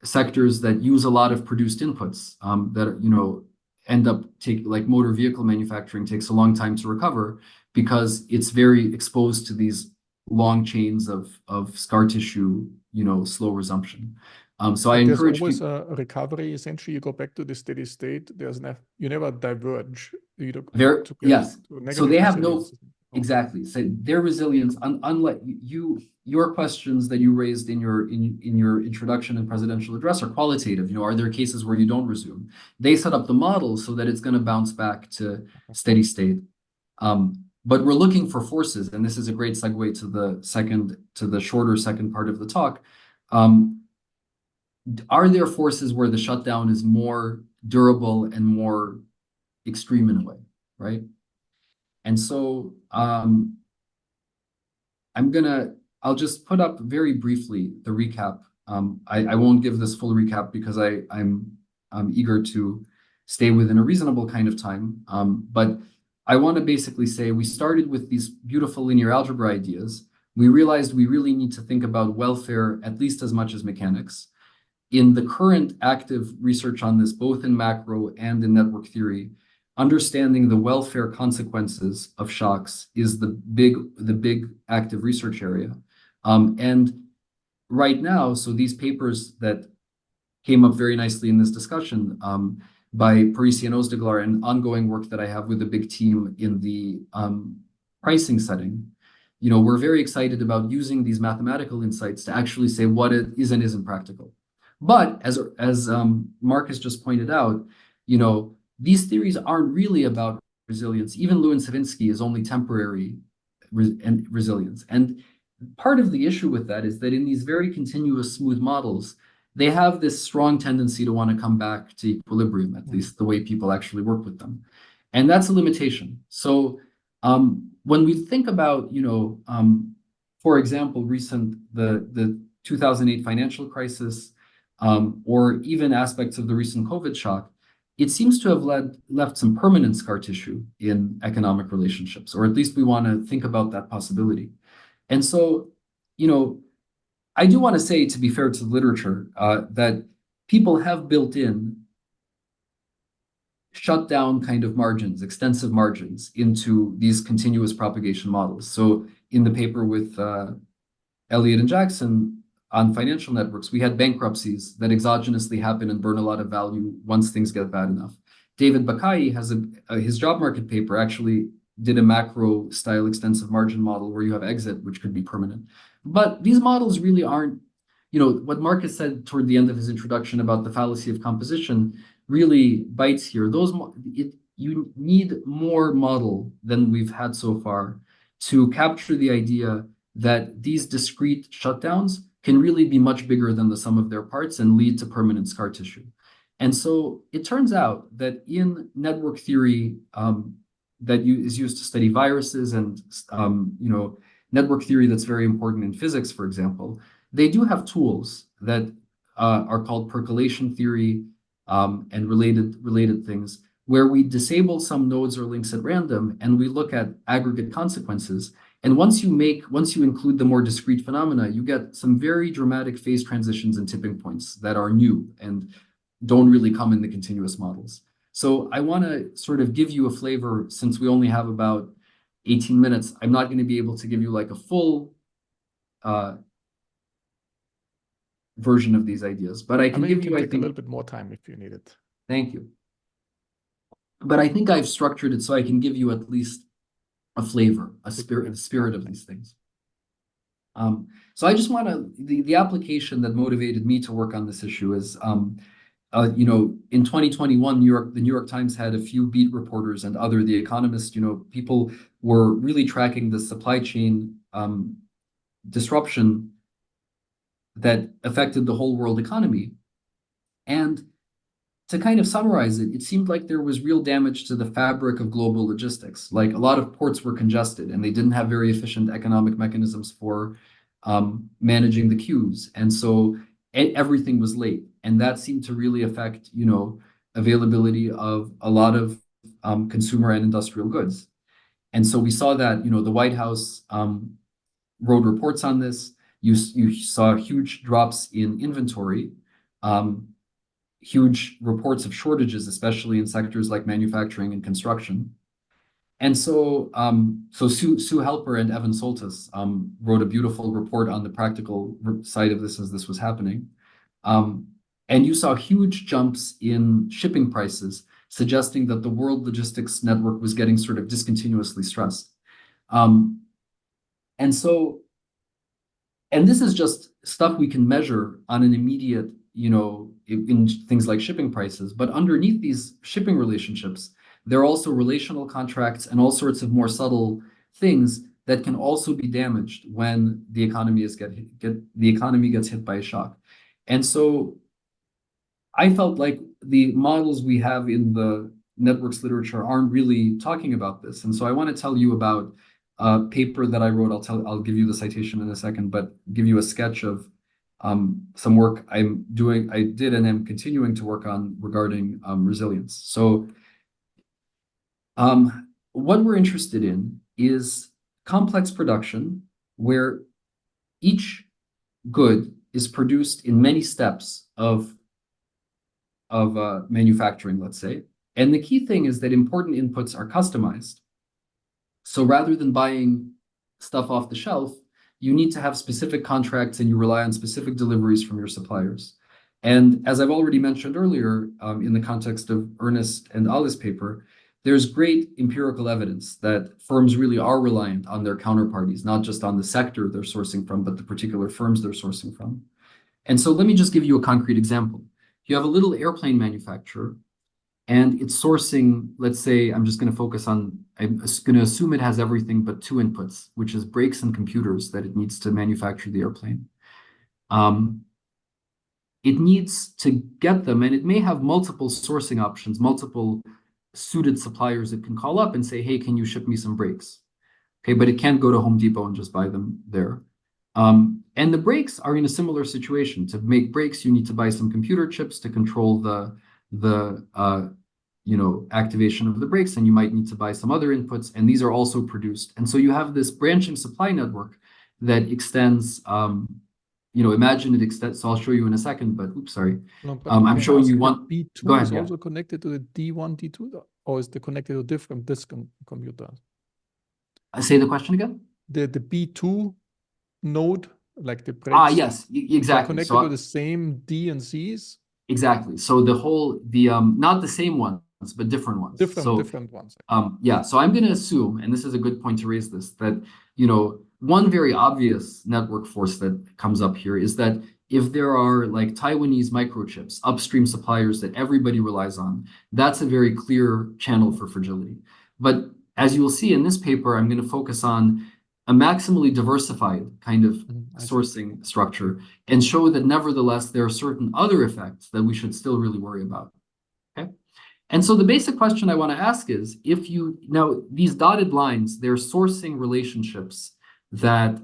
sectors that use a lot of produced inputs that end up like motor vehicle manufacturing takes a long time to recover because it's very exposed to these long chains of scar tissue, slow resumption. So I there's encourage always people. a recovery. Essentially, you go back to the steady state. You never diverge. Yes. To So negative they have resilience. exactly. So their resilience, unlike your questions that you raised in your introduction and presidential address are qualitative. Are there cases where you don't resume? They set up the model so that it's going to bounce back to steady state. But we're looking for forces, and this is a great segue to the shorter second part of the talk. Are there forces where the shutdown is more durable and more extreme in a way, right? And so I'll just put up very briefly the recap. I won't give this full recap because I'm eager to stay within a reasonable kind of time. But I want to basically say we started with these beautiful linear algebra ideas. We realized we really need to think about welfare at least as much as mechanics. In the current active research on this, both in macro and in network theory, understanding the welfare consequences of shocks is the big active research area. And right now, so these papers that came up very nicely in this discussion by Parisi and Ozdeglar and ongoing work that I have with a big team in the pricing setting, we're very excited about using these mathematical insights to actually say what it is and isn't practical. But as Markus just pointed out, these theories aren't really about resilience. Even Lewin-Savinsky is only temporary resilience. And part of the issue with that is that in these very continuous, smooth models, they have this strong tendency to want to come back to equilibrium, at least the way people actually work with them. And that's a limitation. So when we think about, for example, the 2008 financial crisis, or even aspects of the recent COVID shock, it seems to have left some permanent scar tissue in economic relationships, or at least we want to think about that possibility. And so, I do want to say, to be fair to the literature, that people have built in shutdown kind of margins, extensive margins into these continuous propagation models. So in the paper with Elliott and Jackson, on financial networks, we had bankruptcies that exogenously happen and burn a lot of value once things get bad enough. David Bakai has his job market paper actually did a macro style extensive margin model where you have exit, which could be permanent. But these models really aren't, what Markus said toward the end of his introduction about the fallacy of composition really bites here. You need more model than we've had so far to capture the idea that these discrete shutdowns can really be much bigger than the sum of their parts and lead to permanent scar tissue. And so it turns out that in network theory that is used to study viruses and network theory that's very important in physics, for example, they do have tools that are called percolation theory and related things, where we disable some nodes or links at random and we look at aggregate consequences. And once you include the more discrete phenomena, you get some very dramatic phase transitions and tipping points that are new and don't really come in the continuous models. So I want to sort of give you a flavor, since we only have about 18 minutes. I'm not going to be able to give you like a full version of these ideas, but I can give you, I think, a little bit more time if you need it. Thank you. But I think I've structured it so I can give you at least a flavor, a spirit of these things. So I just want to, the application that motivated me to work on this issue is, in 2021, the New York Times had a few beat reporters and The Economist, people were really tracking the supply chain disruption that affected the whole world economy. And to kind of summarize it, it seemed like there was real damage to the fabric of global logistics. Like a lot of ports were congested and they didn't have very efficient economic mechanisms for managing the queues. And so everything was late. And that seemed to really affect, availability of a lot of consumer and industrial goods. And so we saw that, the White House wrote reports on this. You saw huge drops in inventory, huge reports of shortages, especially in sectors like manufacturing and construction. And so, Sue Helper and Evan Soltis wrote a beautiful report on the practical side of this as this was happening. And you saw huge jumps in shipping prices, suggesting that the world logistics network was getting sort of discontinuously stressed. And this is just stuff we can measure on an immediate, in things like shipping prices. But underneath these shipping relationships, there are also relational contracts and all sorts of more subtle things that can also be damaged when the economy gets hit by a shock. And so I felt like the models we have in the networks literature aren't really talking about this. And so I want to tell you about a paper that I wrote. I'll give you the citation in a second, but give you a sketch of some work I did and am continuing to work on regarding resilience. So what we're interested in is complex production where each good is produced in many steps of manufacturing, let's say. And the key thing is that important inputs are customized. So rather than buying stuff off the shelf, you need to have specific contracts and you rely on specific deliveries from your suppliers. And as I've already mentioned earlier, in the context of Ernest and Ali's paper, there's great empirical evidence that firms really are reliant on their counterparties, not just on the sector they're sourcing from, but the particular firms they're sourcing from. And so let me just give you a concrete example. You have a little airplane manufacturer and it's sourcing, let's say, I'm going to assume it has everything but two inputs, which is brakes and computers that it needs to manufacture the airplane. It needs to get them, and it may have multiple sourcing options, multiple suited suppliers it can call up and say, hey, can you ship me some brakes? Okay, but it can't go to Home Depot and just buy them there. And the brakes are in a similar situation. To make brakes, you need to buy some computer chips to control the activation of the brakes, and you might need to buy some other inputs, and these are also produced. And so you have this branching supply network that extends, imagine it extends, so I'll show you in a second, but oops, sorry. No, but I'm showing you one. B2 Go ahead, is yeah. also connected to the D1, D2, or is it connected to different disk computers? Say the question again? The B2 node, like the brakes. Yes, exactly. Connected to the same D and Cs? Exactly. So not the same ones, but different ones. Different ones. Yeah. So I'm going to assume, and this is a good point to raise this, that, one very obvious network force that comes up here is that if there are like Taiwanese microchips, upstream suppliers that everybody relies on, that's a very clear channel for fragility. But as you will see in this paper, I'm going to focus on a maximally diversified kind of sourcing structure and show that nevertheless, there are certain other effects that we should still really worry about. Okay. And so the basic question I want to ask is, now these dotted lines, they're sourcing relationships that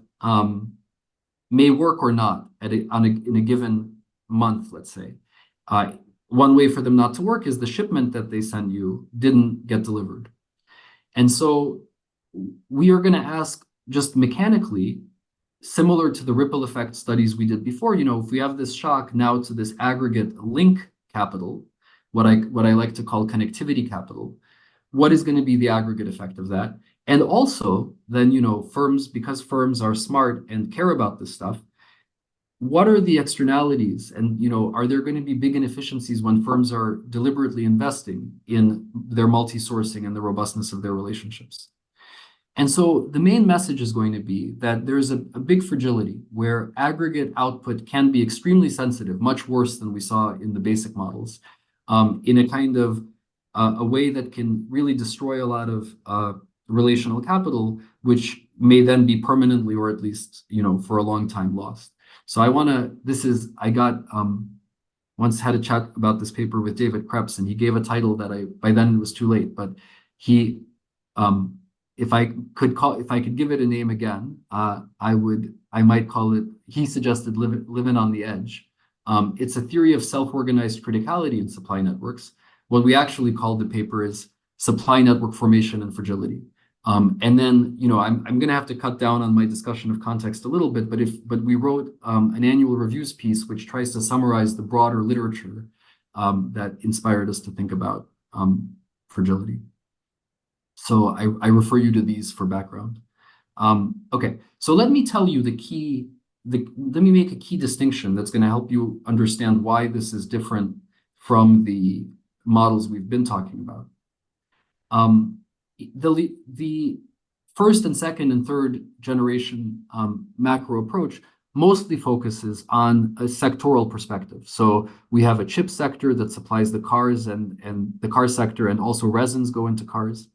may work or not in a given month, let's say. One way for them not to work is the shipment that they send you didn't get delivered. And so we are going to ask just mechanically, similar to the ripple effect studies we did before, if we have this shock now to this aggregate link capital, what I like to call connectivity capital, what is going to be the aggregate effect of that? And also then, because firms are smart and care about this stuff, what are the externalities? And, are there going to be big inefficiencies when firms are deliberately investing in their multi-sourcing and the robustness of their relationships? And so the main message is going to be that there's a big fragility where aggregate output can be extremely sensitive, much worse than we saw in the basic models, in a kind of a way that can really destroy a lot of relational capital, which may then be permanently, or at least, for a long time lost. So once had a chat about this paper with David Krebs, and he gave a title that by then it was too late, but if I could give it a name again, I might call it, he suggested living on the edge. It's a theory of self-organized criticality in supply networks, what we actually called the paper is Supply Network Formation and Fragility. And then, I'm going to have to cut down on my discussion of context a little bit, but we wrote an annual reviews piece which tries to summarize the broader literature that inspired us to think about fragility. So I refer you to these for background. Okay, so let me tell you let me make a key distinction that's going to help you understand why this is different from the models we've been talking about. The first and second and third generation macro approach mostly focuses on a sectoral perspective. So we have a chip sector that supplies the cars and the car sector, and also resins go into cars.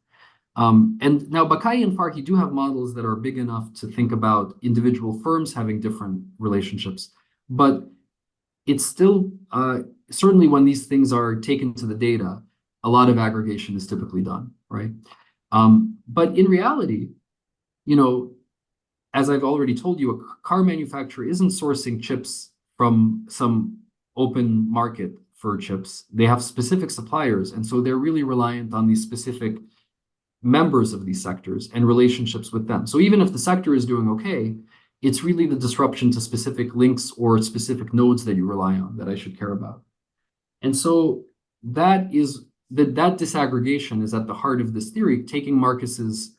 And now Bakai and Farhi do have models that are big enough to think about individual firms having different relationships, but it's still, certainly when these things are taken to the data, a lot of aggregation is typically done, right? But in reality, as I've already told you, a car manufacturer isn't sourcing chips from some open market for chips. They have specific suppliers, and so they're really reliant on these specific members of these sectors and relationships with them. So even if the sector is doing okay, it's really the disruption to specific links or specific nodes that you rely on that I should care about. And so that disaggregation is at the heart of this theory, taking Marcus's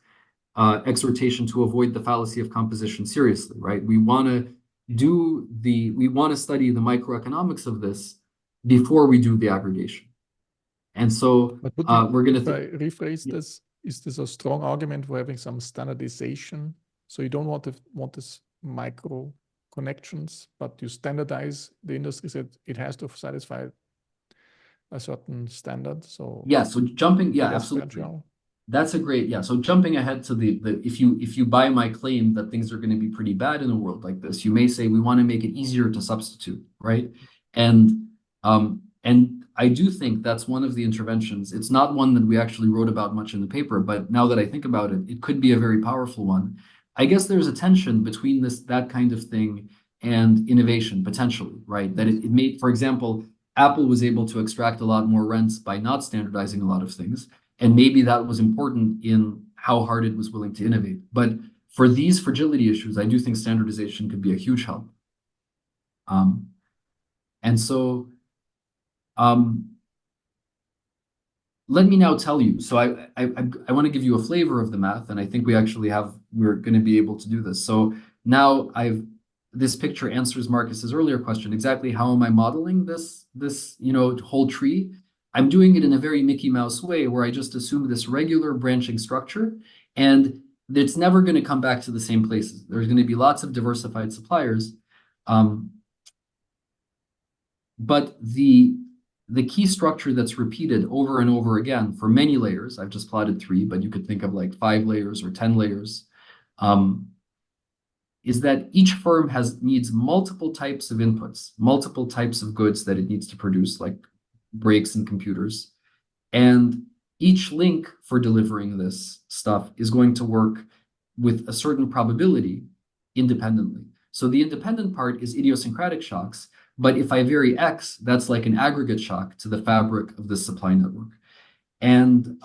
exhortation to avoid the fallacy of composition seriously, right? We want to study the microeconomics of this before we do the aggregation. And so we're going to rephrase this. Is this a strong argument for having some standardization? So you don't want this micro connections, but you standardize the industry, so it has to satisfy a certain standard. So so jumping, absolutely. That's a great, so jumping ahead to if you buy my claim that things are going to be pretty bad in a world like this, you may say we want to make it easier to substitute, right? And I do think that's one of the interventions. It's not one that we actually wrote about much in the paper, but now that I think about it, it could be a very powerful one. I guess there's a tension between that kind of thing and innovation potentially, right? That it may, for example, Apple was able to extract a lot more rents by not standardizing a lot of things. And maybe that was important in how hard it was willing to innovate. But for these fragility issues, I do think standardization could be a huge help. And so let me now tell you. So I want to give you a flavor of the math, and I think we're going to be able to do this. So now this picture answers Marcus's earlier question. Exactly how am I modeling this whole tree? I'm doing it in a very Mickey Mouse way where I just assume this regular branching structure, and it's never going to come back to the same places. There's going to be lots of diversified suppliers. But the key structure that's repeated over and over again for many layers, I've just plotted 3, but you could think of like 5 layers or 10 layers, is that each firm needs multiple types of inputs, multiple types of goods that it needs to produce, like brakes and computers. And each link for delivering this stuff is going to work with a certain probability independently. So the independent part is idiosyncratic shocks. But if I vary X, that's like an aggregate shock to the fabric of the supply network. And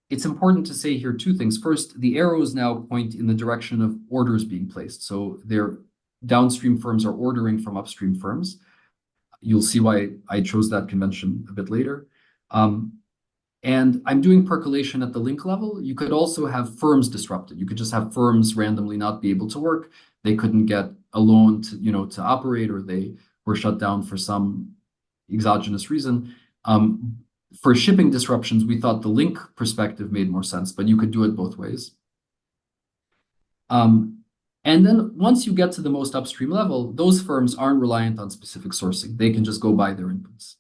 it's important to say here 2 things. First, the arrows now point in the direction of orders being placed. So their downstream firms are ordering from upstream firms. You'll see why I chose that convention a bit later. And I'm doing percolation at the link level. You could also have firms disrupted. You could just have firms randomly not be able to work. They couldn't get a loan to operate, or they were shut down for some exogenous reason. For shipping disruptions, we thought the link perspective made more sense, but you could do it both ways. And then once you get to the most upstream level, those firms aren't reliant on specific sourcing. They can just go buy their inputs.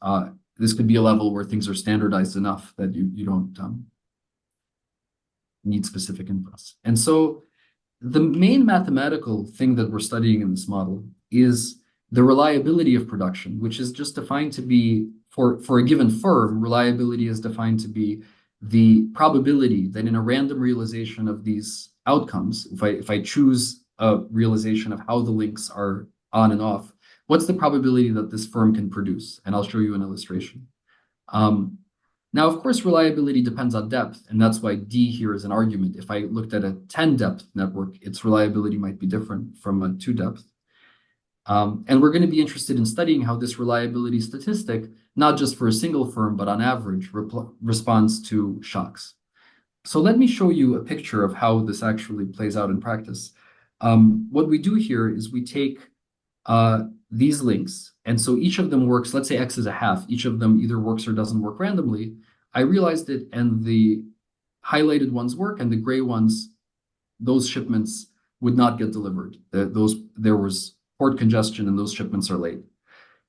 This could be a level where things are standardized enough that you don't need specific inputs. And so the main mathematical thing that we're studying in this model is the reliability of production, which is just defined to be, for a given firm, reliability is defined to be the probability that in a random realization of these outcomes, if I choose a realization of how the links are on and off, what's the probability that this firm can produce? And I'll show you an illustration. Now, of course, reliability depends on depth, and that's why D here is an argument. If I looked at a 10 depth network, its reliability might be different from a 2 depth. And we're going to be interested in studying how this reliability statistic, not just for a single firm, but on average, responds to shocks. So let me show you a picture of how this actually plays out in practice. What we do here is we take these links, and so each of them works, let's say X is a half, each of them either works or doesn't work randomly. I realized it, and the highlighted ones work, and the gray ones, those shipments would not get delivered. There was port congestion, and those shipments are late.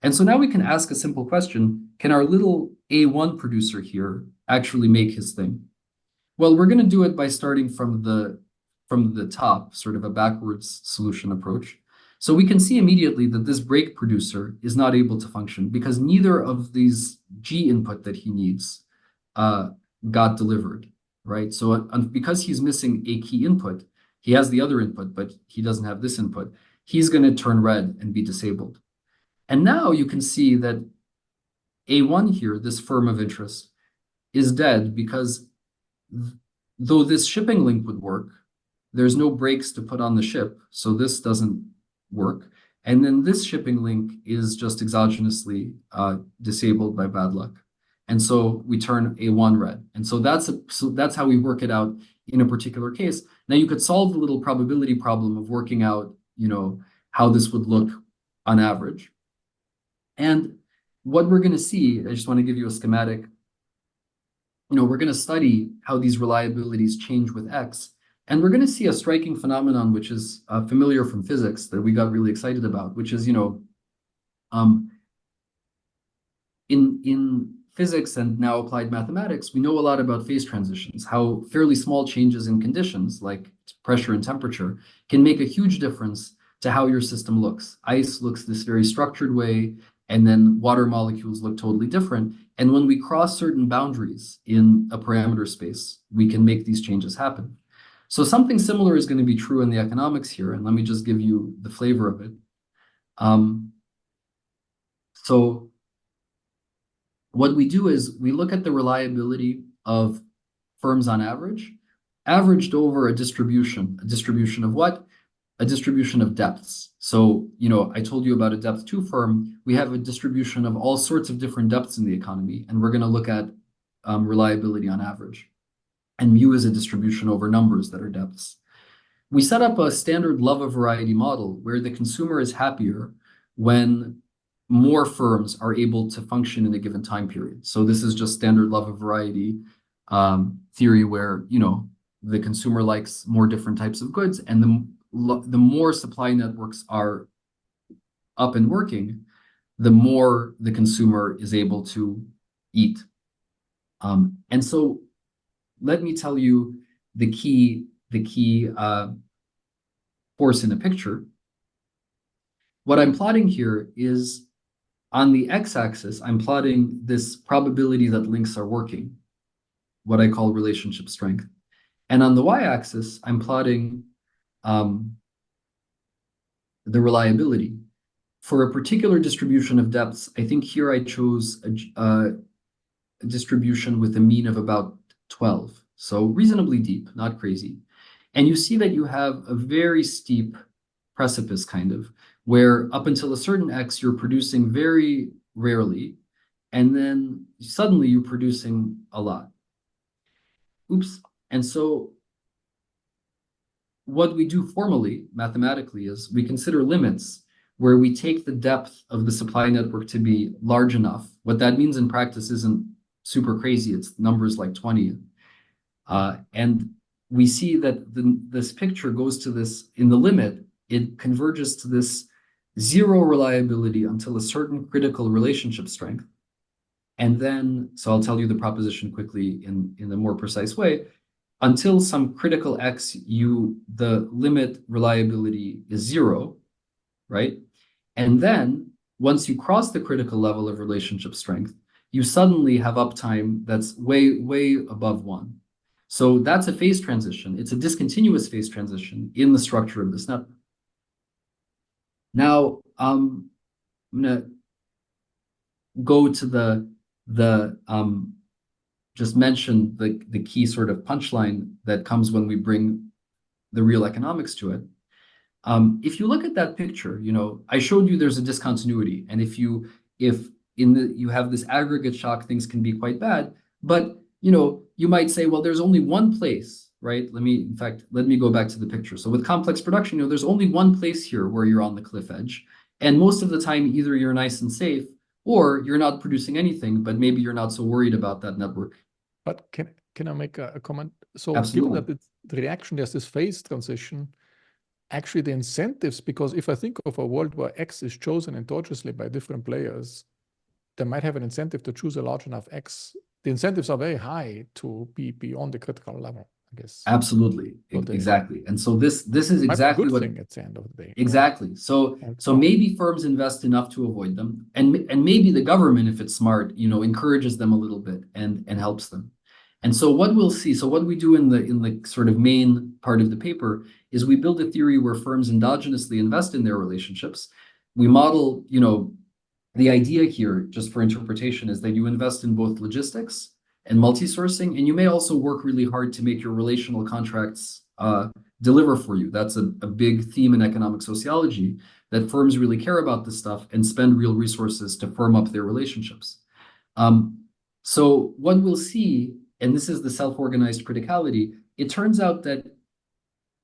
And so now we can ask a simple question: can our little A1 producer here actually make his thing? Well, we're going to do it by starting from the top, sort of a backwards solution approach. So we can see immediately that this brake producer is not able to function because neither of these G input that he needs got delivered, right? So because he's missing a key input, he has the other input, but he doesn't have this input. He's going to turn red and be disabled. And now you can see that A1 here, this firm of interest, is dead because though this shipping link would work, there's no brakes to put on the ship, so this doesn't work. And then this shipping link is just exogenously disabled by bad luck. And so we turn A1 red. And so that's how we work it out in a particular case. Now you could solve the little probability problem of working out, how this would look on average. And what we're going to see, I just want to give you a schematic. We're going to study how these reliabilities change with X. And we're going to see a striking phenomenon, which is familiar from physics that we got really excited about, which is, in physics and now applied mathematics, we know a lot about phase transitions, how fairly small changes in conditions like pressure and temperature can make a huge difference to how your system looks. Ice looks this very structured way, and then water molecules look totally different. And when we cross certain boundaries in a parameter space, we can make these changes happen. So something similar is going to be true in the economics here, and let me just give you the flavor of it. So what we do is we look at the reliability of firms on average, averaged over a distribution. A distribution of what? A distribution of depths. So, I told you about a depth 2 firm. We have a distribution of all sorts of different depths in the economy, and we're going to look at reliability on average. And mu is a distribution over numbers that are depths. We set up a standard love of variety model where the consumer is happier when more firms are able to function in a given time period. So this is just standard love of variety theory where, the consumer likes more different types of goods, and the more supply networks are up and working, the more the consumer is able to eat. And so let me tell you the key force in the picture. What I'm plotting here is on the x-axis, I'm plotting this probability that links are working, what I call relationship strength. And on the y-axis, I'm plotting the reliability. For a particular distribution of depths, I think here I chose a distribution with a mean of about 12. So reasonably deep, not crazy. And you see that you have a very steep precipice kind of, where up until a certain X, you're producing very rarely, and then suddenly you're producing a lot. Oops. And so what we do formally, mathematically, is we consider limits where we take the depth of the supply network to be large enough. What that means in practice isn't super crazy. It's numbers like 20. And we see that this picture goes to this, in the limit, it converges to this zero reliability until a certain critical relationship strength. And then, so I'll tell you the proposition quickly in a more precise way. Until some critical X, the limit reliability is 0, right? And then once you cross the critical level of relationship strength, you suddenly have uptime that's way, way above 1. So that's a phase transition. It's a discontinuous phase transition in the structure of this network. Now, I'm gonna go to the just mention the key sort of punchline that comes when we bring the real economics to it. If you look at that picture, I showed you there's a discontinuity, and if you have this aggregate shock, things can be quite bad. But you might say, well, there's only one place, right? Let me go back to the picture. So with complex production, there's only one place here where you're on the cliff edge, and most of the time, either you're nice and safe, or you're not producing anything, but maybe you're not so worried about that network. But can I make a comment? So Absolutely. given that the reaction, there's this phase transition, actually the incentives, because if I think of a world where X is chosen endogenously by different players, they might have an incentive to choose a large enough X. The incentives are very high to be beyond the critical level, I guess. Absolutely. Exactly. And so this is exactly what thing at the end of the day. Exactly. So maybe firms invest enough to avoid them, and maybe the government, if it's smart, encourages them a little bit and helps them. And so what we'll see, so what we do in the sort of main part of the paper is we build a theory where firms endogenously invest in their relationships. We model, the idea here, just for interpretation, is that you invest in both logistics and multi-sourcing, and you may also work really hard to make your relational contracts deliver for you. That's a big theme in economic sociology, that firms really care about this stuff and spend real resources to firm up their relationships. So what we'll see, and this is the self-organized criticality, it turns out that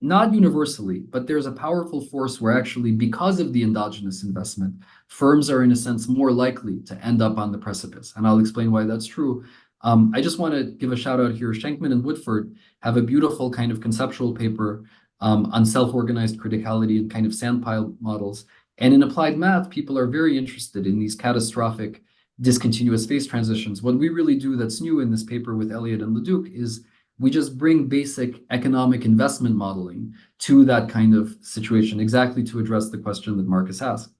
not universally, but there's a powerful force where actually, because of the endogenous investment, firms are in a sense more likely to end up on the precipice. And I'll explain why that's true. I just want to give a shout out here. Schenkman and Woodford have a beautiful kind of conceptual paper on self-organized criticality and kind of sandpile models. And in applied math, people are very interested in these catastrophic discontinuous phase transitions. What we really do that's new in this paper with Elliott and Leduc is we just bring basic economic investment modeling to that kind of situation, exactly to address the question that Markus asked.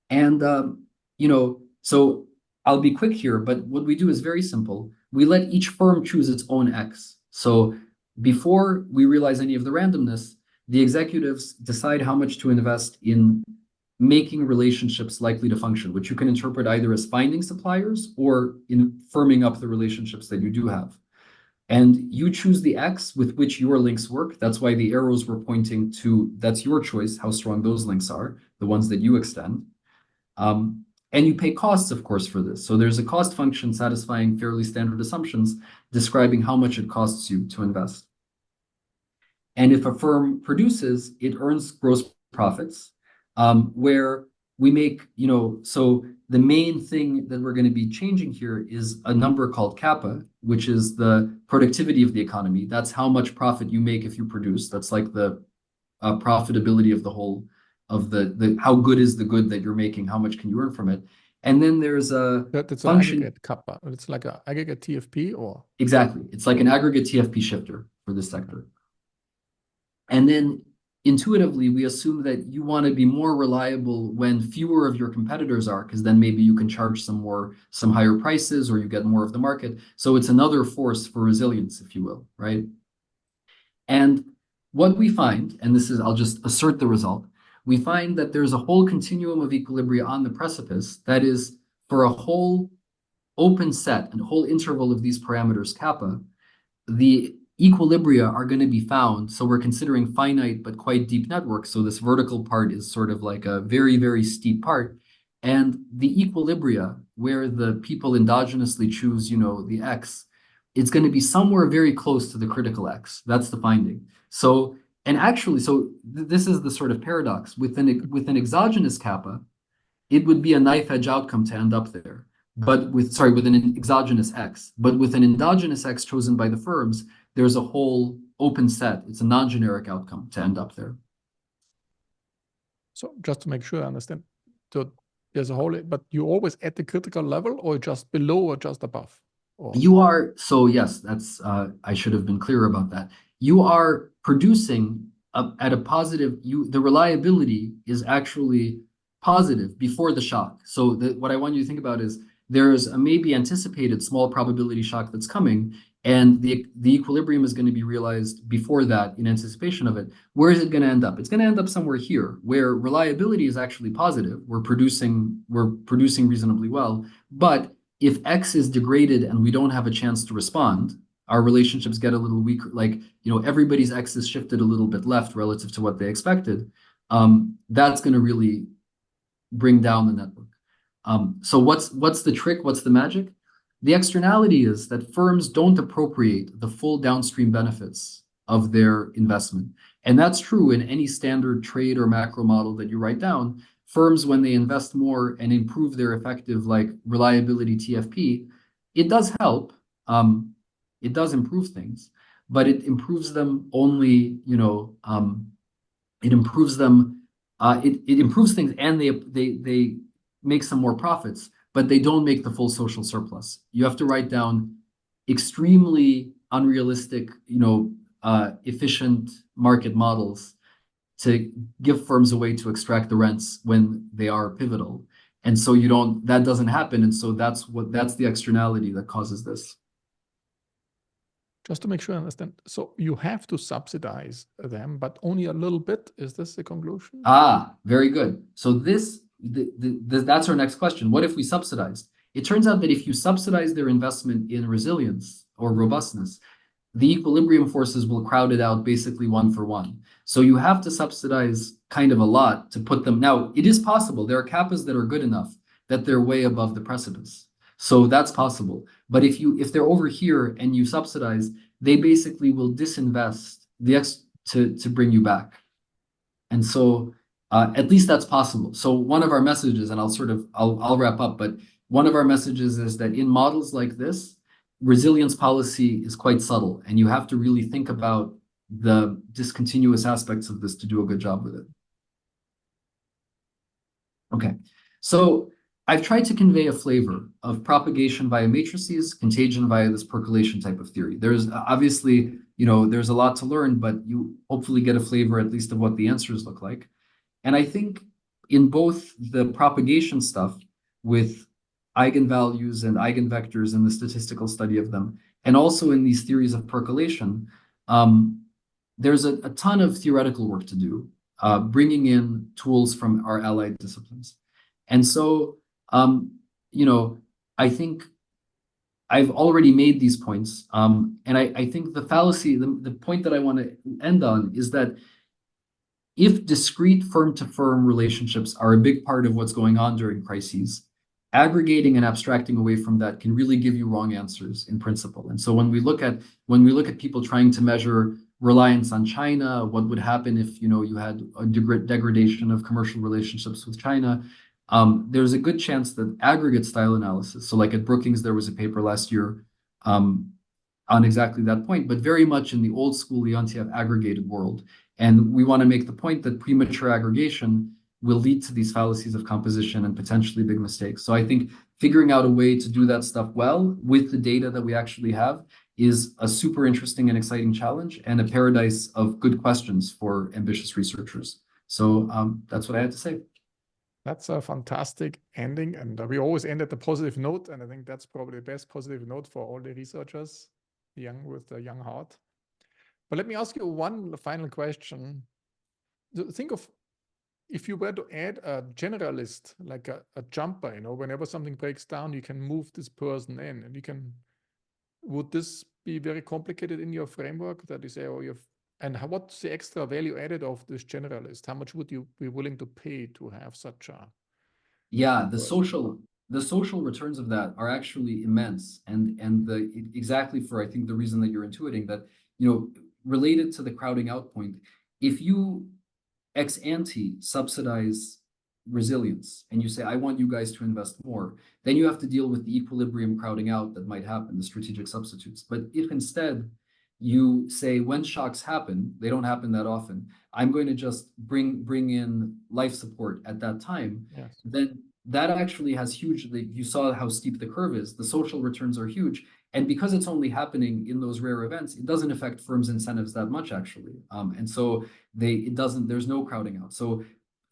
And, so I'll be quick here, but what we do is very simple. We let each firm choose its own X. So before we realize any of the randomness, the executives decide how much to invest in making relationships likely to function, which you can interpret either as finding suppliers or in firming up the relationships that you do have. And you choose the X with which your links work. That's why the arrows were pointing to, that's your choice, how strong those links are, the ones that you extend. And you pay costs, of course, for this. So there's a cost function satisfying fairly standard assumptions describing how much it costs you to invest. And if a firm produces, it earns gross profits, where we make, so the main thing that we're going to be changing here is a number called kappa, which is the productivity of the economy. That's how much profit you make if you produce. That's like the profitability of the whole, of the how good is the good that you're making, how much can you earn from it. And then there's a that's function. An aggregate kappa. It's like an aggregate TFP, or? Exactly. It's like an aggregate TFP shifter for this sector. And then intuitively, we assume that you want to be more reliable when fewer of your competitors are, because then maybe you can charge some higher prices, or you get more of the market. So it's another force for resilience, if you will, right? And what we find, and this is, I'll just assert the result, we find that there's a whole continuum of equilibria on the precipice that is, for a whole open set and a whole interval of these parameters, kappa, the equilibria are going to be found. So we're considering finite but quite deep networks. So this vertical part is sort of like a very, very steep part. And the equilibria, where the people endogenously choose, the X, it's going to be somewhere very close to the critical X. That's the finding. So, and actually, this is the sort of paradox. With an exogenous kappa, it would be a knife edge outcome to end up there. But with an exogenous X. But with an endogenous X chosen by the firms, there's a whole open set. It's a non-generic outcome to end up there. So just to make sure I understand, so there's a whole, but you're always at the critical level, or just below, or just above? Or? You are, so yes, that's, I should have been clear about that. You are producing at a positive, the reliability is actually positive before the shock. So what I want you to think about is there's a maybe anticipated small probability shock that's coming, and the equilibrium is going to be realized before that in anticipation of it. Where is it going to end up? It's going to end up somewhere here where reliability is actually positive. We're producing reasonably well. But if X is degraded and we don't have a chance to respond, our relationships get a little weaker. Like, everybody's X is shifted a little bit left relative to what they expected. That's going to really bring down the network. So what's the trick? What's the magic? The externality is that firms don't appropriate the full downstream benefits of their investment. And that's true in any standard trade or macro model that you write down. Firms, when they invest more and improve their effective, like reliability TFP, it does help. It does improve things, but it improves them only, it improves them, it improves things, and they make some more profits, but they don't make the full social surplus. You have to write down extremely unrealistic, efficient market models to give firms a way to extract the rents when they are pivotal. And so that doesn't happen. And so that's the externality that causes this. Just to make sure I understand. So you have to subsidize them, but only a little bit. Is this the conclusion? Very good. So that's our next question. What if we subsidize? It turns out that if you subsidize their investment in resilience or robustness, the equilibrium forces will crowd it out basically one for one. So you have to subsidize kind of a lot to put them. Now, it is possible. There are kappas that are good enough that they're way above the precipice. So that's possible. But if they're over here and you subsidize, they basically will disinvest to bring you back. And so at least that's possible. So one of our messages, and I'll wrap up, but one of our messages is that in models like this, resilience policy is quite subtle, and you have to really think about the discontinuous aspects of this to do a good job with it. Okay, so I've tried to convey a flavor of propagation via matrices, contagion via this percolation type of theory. There's obviously, there's a lot to learn, but you hopefully get a flavor at least of what the answers look like. And I think in both the propagation stuff with eigenvalues and eigenvectors and the statistical study of them, and also in these theories of percolation, there's a ton of theoretical work to do, bringing in tools from our allied disciplines. And so, I think I've already made these points. And I think the fallacy, the point that I want to end on is that if discrete firm-to-firm relationships are a big part of what's going on during crises, aggregating and abstracting away from that can really give you wrong answers in principle. And so when we look at people trying to measure reliance on China, what would happen if you had a degradation of commercial relationships with China, there's a good chance that aggregate style analysis, so like at Brookings, there was a paper last year on exactly that point, but very much in the old school Leontief aggregated world. And we want to make the point that premature aggregation will lead to these fallacies of composition and potentially big mistakes. So I think figuring out a way to do that stuff well with the data that we actually have is a super interesting and exciting challenge and a paradise of good questions for ambitious researchers. So that's what I had to say. That's a fantastic ending. And we always end at a positive note. And I think that's probably the best positive note for all the researchers, young with a young heart. But let me ask you one final question. Think of if you were to add a generalist, like a jumper, whenever something breaks down, you can move this person in, and would this be very complicated in your framework that you say, what's the extra value added of this generalist? How much would you be willing to pay to have such a? Yeah, the social returns of that are actually immense, and exactly for I think the reason that you're intuiting that, related to the crowding out point, if you ex ante subsidize resilience and you say, I want you guys to invest more, then you have to deal with the equilibrium crowding out that might happen, the strategic substitutes. But if instead you say, when shocks happen, they don't happen that often, I'm going to just bring in life support at that time, yes, then that actually has you saw how steep the curve is, the social returns are huge. And because it's only happening in those rare events, it doesn't affect firms' incentives that much, actually. And so there's no crowding out. So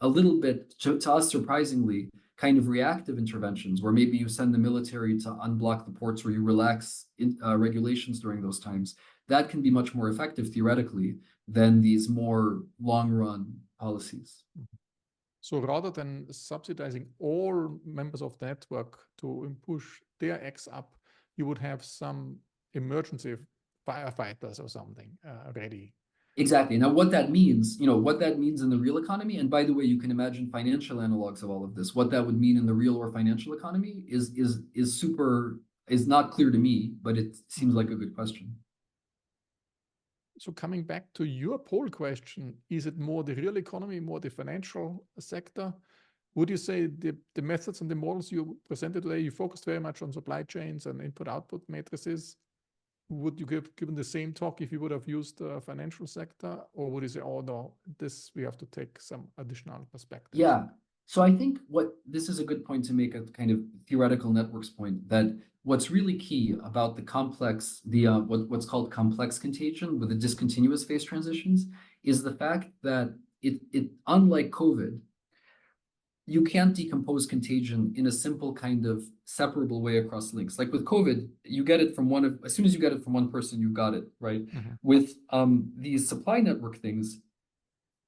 a little bit, to us, surprisingly, kind of reactive interventions, where maybe you send the military to unblock the ports or you relax regulations during those times, that can be much more effective theoretically than these more long-run policies. So rather than subsidizing all members of the network to push their X up, you would have some emergency firefighters or something ready. Exactly. Now, what that means, what that means in the real economy, and by the way, you can imagine financial analogs of all of this. What that would mean in the real or financial economy is not clear to me, but it seems like a good question. So coming back to your poll question, is it more the real economy, more the financial sector? Would you say the methods and the models you presented today, you focused very much on supply chains and input-output matrices? Would you given the same talk if you would have used the financial sector, or would you say, oh no, this we have to take some additional perspective? Yeah. So I think this is a good point to make, a kind of theoretical networks point, that what's really key about the complex, what's called complex contagion with the discontinuous phase transitions, is the fact that it unlike COVID, you can't decompose contagion in a simple kind of separable way across links. Like with COVID, you get it from as soon as you get it from one person, you got it, right? Mm-hmm. With these supply network things,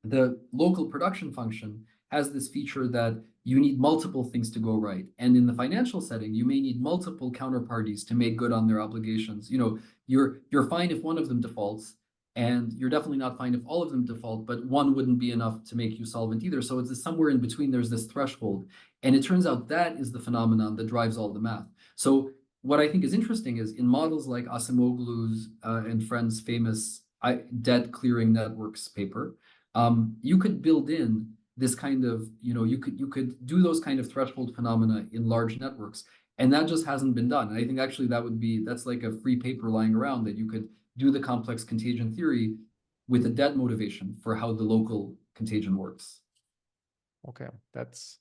the local production function has this feature that you need multiple things to go right. And in the financial setting, you may need multiple counterparties to make good on their obligations. You're fine if one of them defaults, and you're definitely not fine if all of them default, but one wouldn't be enough to make you solvent either. So it's somewhere in between, there's this threshold. And it turns out that is the phenomenon that drives all the math. So what I think is interesting is in models like Asimoglu's and friends' famous debt clearing networks paper, you could build in this kind of, you could do those kind of threshold phenomena in large networks. And that just hasn't been done. And I think actually that's like a free paper lying around, that you could do the complex contagion theory with a debt motivation for how the local contagion works. Okay, let's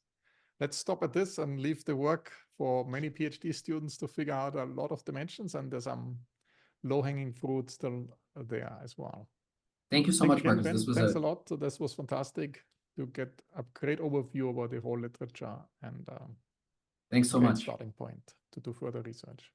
stop at this and leave the work for many PhD students to figure out a lot of dimensions, and there's some low-hanging fruit still there as well. Thank you so much, Markus. Thanks a lot. This was fantastic to get a great overview about the whole literature, and thanks so much. Starting point to do further research.